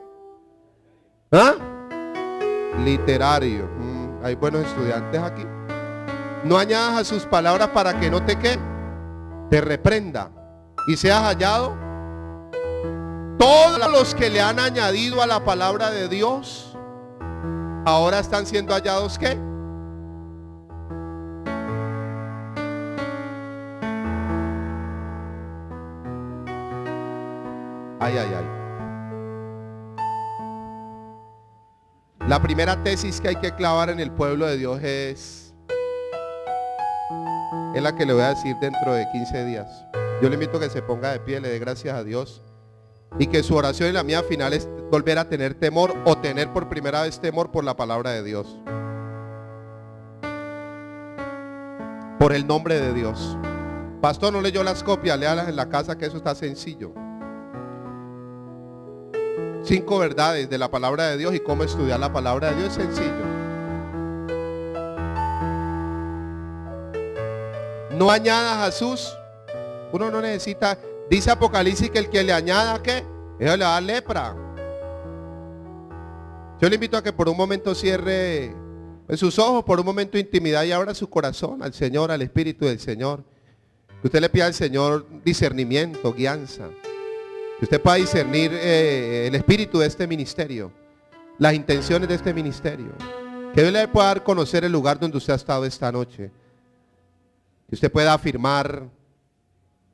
¿Ah? Literario. Hay buenos estudiantes aquí. No añadas a sus palabras para que no te ¿qué? Te reprenda y seas hallado. Todos los que le han añadido a la palabra de Dios ahora están siendo hallados ¿qué? Ay. La primera tesis que hay que clavar en el pueblo de Dios es la que le voy a decir dentro de 15 días. Yo le invito a que se ponga de pie, le dé gracias a Dios y que su oración y la mía final es volver a tener temor o tener por primera vez temor por la palabra de Dios, por el nombre de Dios. Pastor, no leyó las copias, léalas en la casa, que eso está sencillo. 5 verdades de la palabra de Dios y cómo estudiar la palabra de Dios es sencillo. No añadas a sus. Uno no necesita. Dice Apocalipsis que el que le añada ¿qué? Eso le va a dar lepra. Yo le invito a que por un momento cierre en sus ojos, por un momento de intimidad, y abra su corazón al Señor, al Espíritu del Señor. Que usted le pida al Señor discernimiento, guianza. Que usted pueda discernir el espíritu de este ministerio, las intenciones de este ministerio. Que Dios le pueda dar a conocer el lugar donde usted ha estado esta noche. Que usted pueda afirmar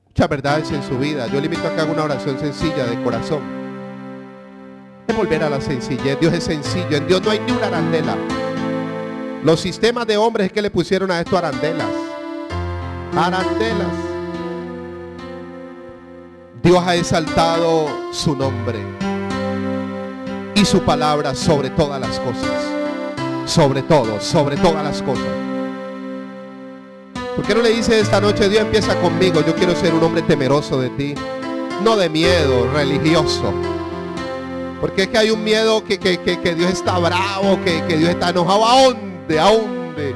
muchas verdades en su vida. Yo le invito a que haga una oración sencilla de corazón. De volver a la sencillez. Dios es sencillo. En Dios no hay ni una arandela. Los sistemas de hombres es que le pusieron a esto arandelas. Arandelas. Dios ha exaltado su nombre y su palabra sobre todas las cosas. Sobre todo, sobre todas las cosas. ¿Por qué no le dice esta noche: Dios, empieza conmigo? Yo quiero ser un hombre temeroso de ti, no de miedo religioso. Porque es que hay un miedo que Dios está bravo, que Dios está enojado. ¿A dónde? ¿A dónde?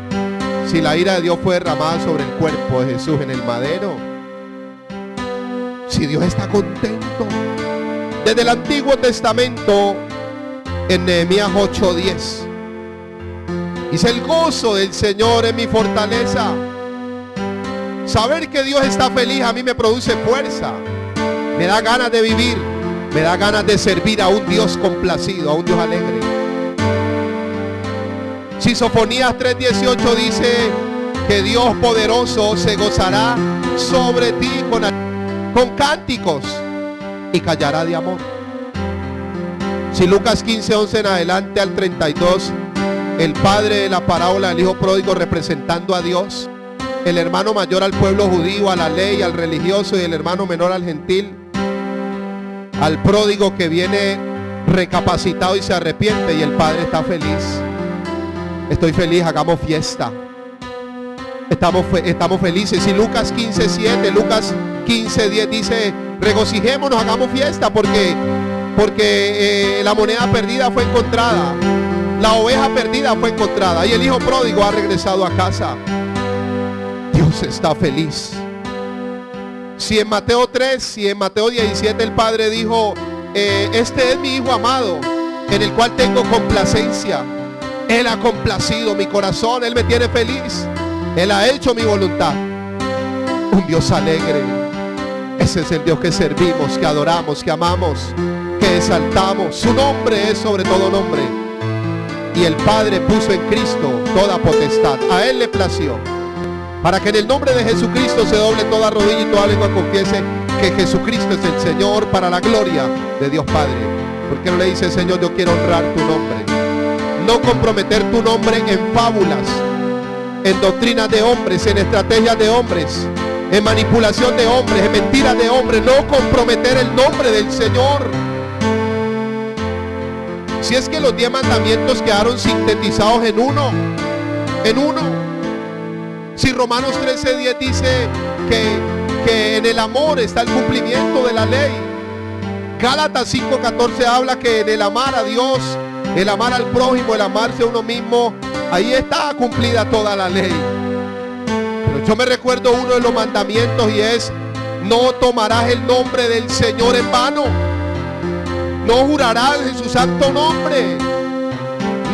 Si la ira de Dios fue derramada sobre el cuerpo de Jesús en el madero. Si Dios está contento. Desde el Antiguo Testamento, en Nehemías 8:10, Dice: el gozo del Señor es mi fortaleza. Saber que Dios está feliz a mí me produce fuerza. Me da ganas de vivir. Me da ganas de servir a un Dios complacido, a un Dios alegre. Si Sofonías 3:18 dice que Dios poderoso se gozará sobre ti con cánticos y callará de amor. Si Lucas 15:11 en adelante al 32, el padre de la parábola del hijo pródigo representando a Dios, el hermano mayor al pueblo judío, a la ley, al religioso, y el hermano menor al gentil, al pródigo que viene recapacitado y se arrepiente, y el padre está feliz. Estoy feliz, hagamos fiesta. Estamos felices. Y Lucas 15:7, Lucas 15:10 dice: regocijémonos, hagamos fiesta, porque la moneda perdida fue encontrada, la oveja perdida fue encontrada, y el hijo pródigo ha regresado a casa. Dios está feliz. Si en Mateo 3, si en Mateo 17 el Padre dijo: este es mi Hijo amado, en el cual tengo complacencia. Él ha complacido mi corazón, Él me tiene feliz, Él ha hecho mi voluntad. Un Dios alegre. Ese es el Dios que servimos, que adoramos, que amamos, que exaltamos. Su nombre es sobre todo nombre. Y el Padre puso en Cristo toda potestad. A Él le plació, para que en el nombre de Jesucristo se doble toda rodilla y toda lengua confiese que Jesucristo es el Señor, para la gloria de Dios Padre. Porque no le dice: Señor, yo quiero honrar tu nombre, no comprometer tu nombre en fábulas, en doctrinas de hombres, en estrategias de hombres, en manipulación de hombres, en mentiras de hombres. No comprometer el nombre del Señor. Si es que los 10 mandamientos quedaron sintetizados en uno. Si Romanos 13:10 dice que en el amor está el cumplimiento de la ley. Gálatas 5:14 habla que en el amar a Dios, el amar al prójimo, el amarse a uno mismo, ahí está cumplida toda la ley. Pero yo me recuerdo uno de los mandamientos, y es: no tomarás el nombre del Señor en vano. No jurarás en su santo nombre.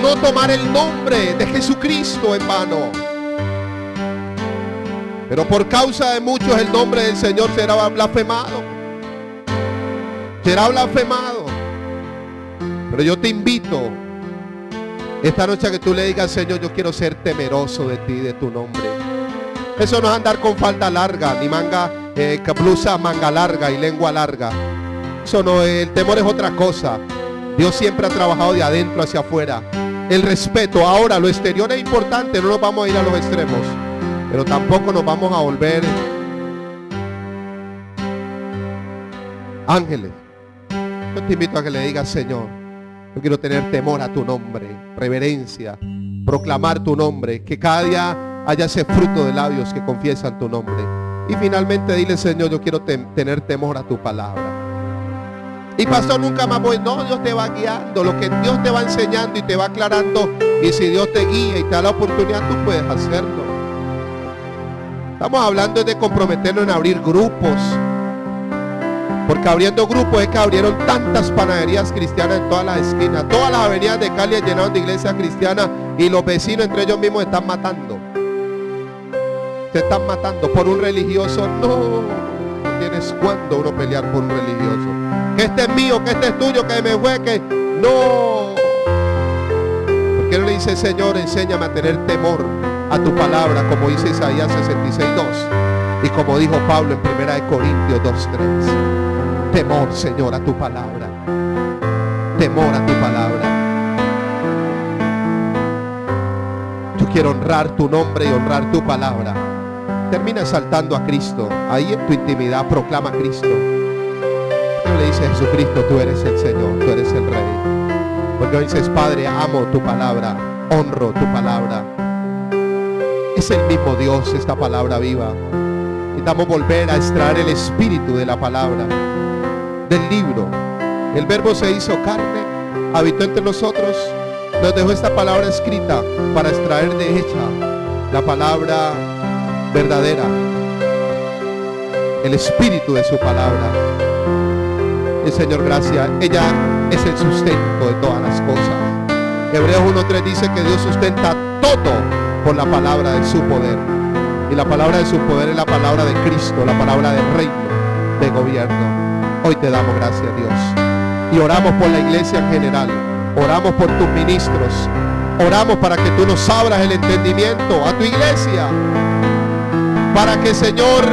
No tomar el nombre de Jesucristo en vano. Pero por causa de muchos el nombre del Señor será blasfemado. Será blasfemado. Pero yo te invito esta noche a que tú le digas: Señor, yo quiero ser temeroso de ti, de tu nombre. Eso no es andar con falda larga, ni blusa manga larga y lengua larga. Eso no, el temor es otra cosa. Dios siempre ha trabajado de adentro hacia afuera. El respeto. Ahora, lo exterior es importante, no nos vamos a ir a los extremos, pero tampoco nos vamos a volver ángeles. Yo te invito a que le digas: Señor, yo quiero tener temor a tu nombre, reverencia, proclamar tu nombre, que cada día haya ese fruto de labios que confiesan tu nombre. Y finalmente dile: Señor, yo quiero tener temor a tu palabra. Y pastor, nunca más voy. No, Dios te va guiando, lo que Dios te va enseñando y te va aclarando. Y si Dios te guía y te da la oportunidad, tú puedes hacerlo. Estamos hablando de comprometernos en abrir grupos, porque abriendo grupos es que abrieron tantas panaderías cristianas en todas las esquinas. Todas las avenidas de Cali llenaron de iglesias cristianas, y los vecinos entre ellos mismos están matando. Se están matando por un religioso. No tienes cuándo uno pelear por un religioso. Que este es mío, que este es tuyo, que me fue, que no. ¿Por qué no le dice: Señor, enséñame a tener temor a tu palabra, como dice Isaías 66:2, y como dijo Pablo en 1 Corintios 2:3? Temor, Señor, a tu palabra. Temor a tu palabra. Yo quiero honrar tu nombre y honrar tu palabra. Termina exaltando a Cristo. Ahí en tu intimidad proclama a Cristo. Tú le dices: Jesucristo, tú eres el Señor, tú eres el Rey. Porque hoy dices: Padre, amo tu palabra, honro tu palabra. Es el mismo Dios, esta palabra viva. Necesitamos volver a extraer el espíritu de la palabra, del libro. El verbo se hizo carne, habitó entre nosotros, nos dejó esta palabra escrita para extraer de ella la palabra verdadera, el espíritu de su palabra. Y Señor, gracias. Ella es el sustento de todas las cosas. Hebreos 1:3 dice que Dios sustenta todo por la palabra de su poder. Y la palabra de su poder es la palabra de Cristo, la palabra del reino, de gobierno. Hoy te damos gracias, Dios. Y oramos por la iglesia en general. Oramos por tus ministros. Oramos para que tú nos abras el entendimiento a tu iglesia. Para que, Señor,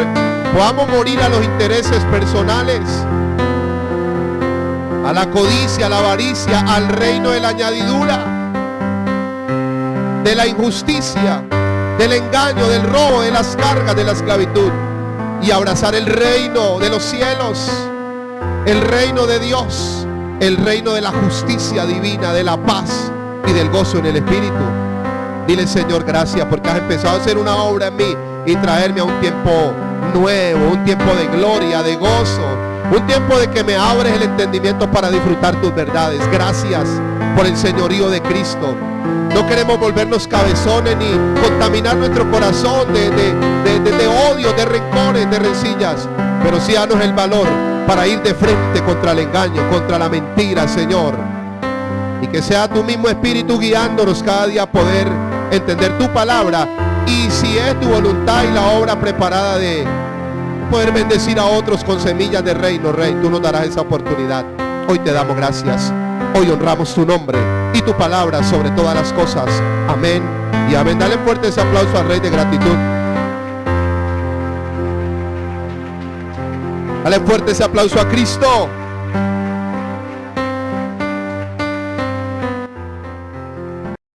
podamos morir a los intereses personales, a la codicia, a la avaricia, al reino de la añadidura, de la injusticia, del engaño, del robo, de las cargas, de la esclavitud, y abrazar el reino de los cielos, el reino de Dios, el reino de la justicia divina, de la paz y del gozo en el Espíritu. Dile, Señor, gracias porque has empezado a hacer una obra en mí y traerme a un tiempo nuevo, un tiempo de gloria, de gozo, un tiempo de que me abres el entendimiento para disfrutar tus verdades. Gracias por el señorío de Cristo. No queremos volvernos cabezones ni contaminar nuestro corazón de odio, de rencores, de rencillas, pero sí danos el valor para ir de frente contra el engaño, contra la mentira, Señor. Y que sea tu mismo Espíritu guiándonos cada día a poder entender tu palabra. Y si es tu voluntad y la obra preparada de poder bendecir a otros con semillas de reino, Rey, tú nos darás esa oportunidad. Hoy te damos gracias. Hoy honramos tu nombre y tu palabra sobre todas las cosas. Amén y amén. Dale fuerte ese aplauso al Rey de gratitud. Dale fuerte ese aplauso a Cristo.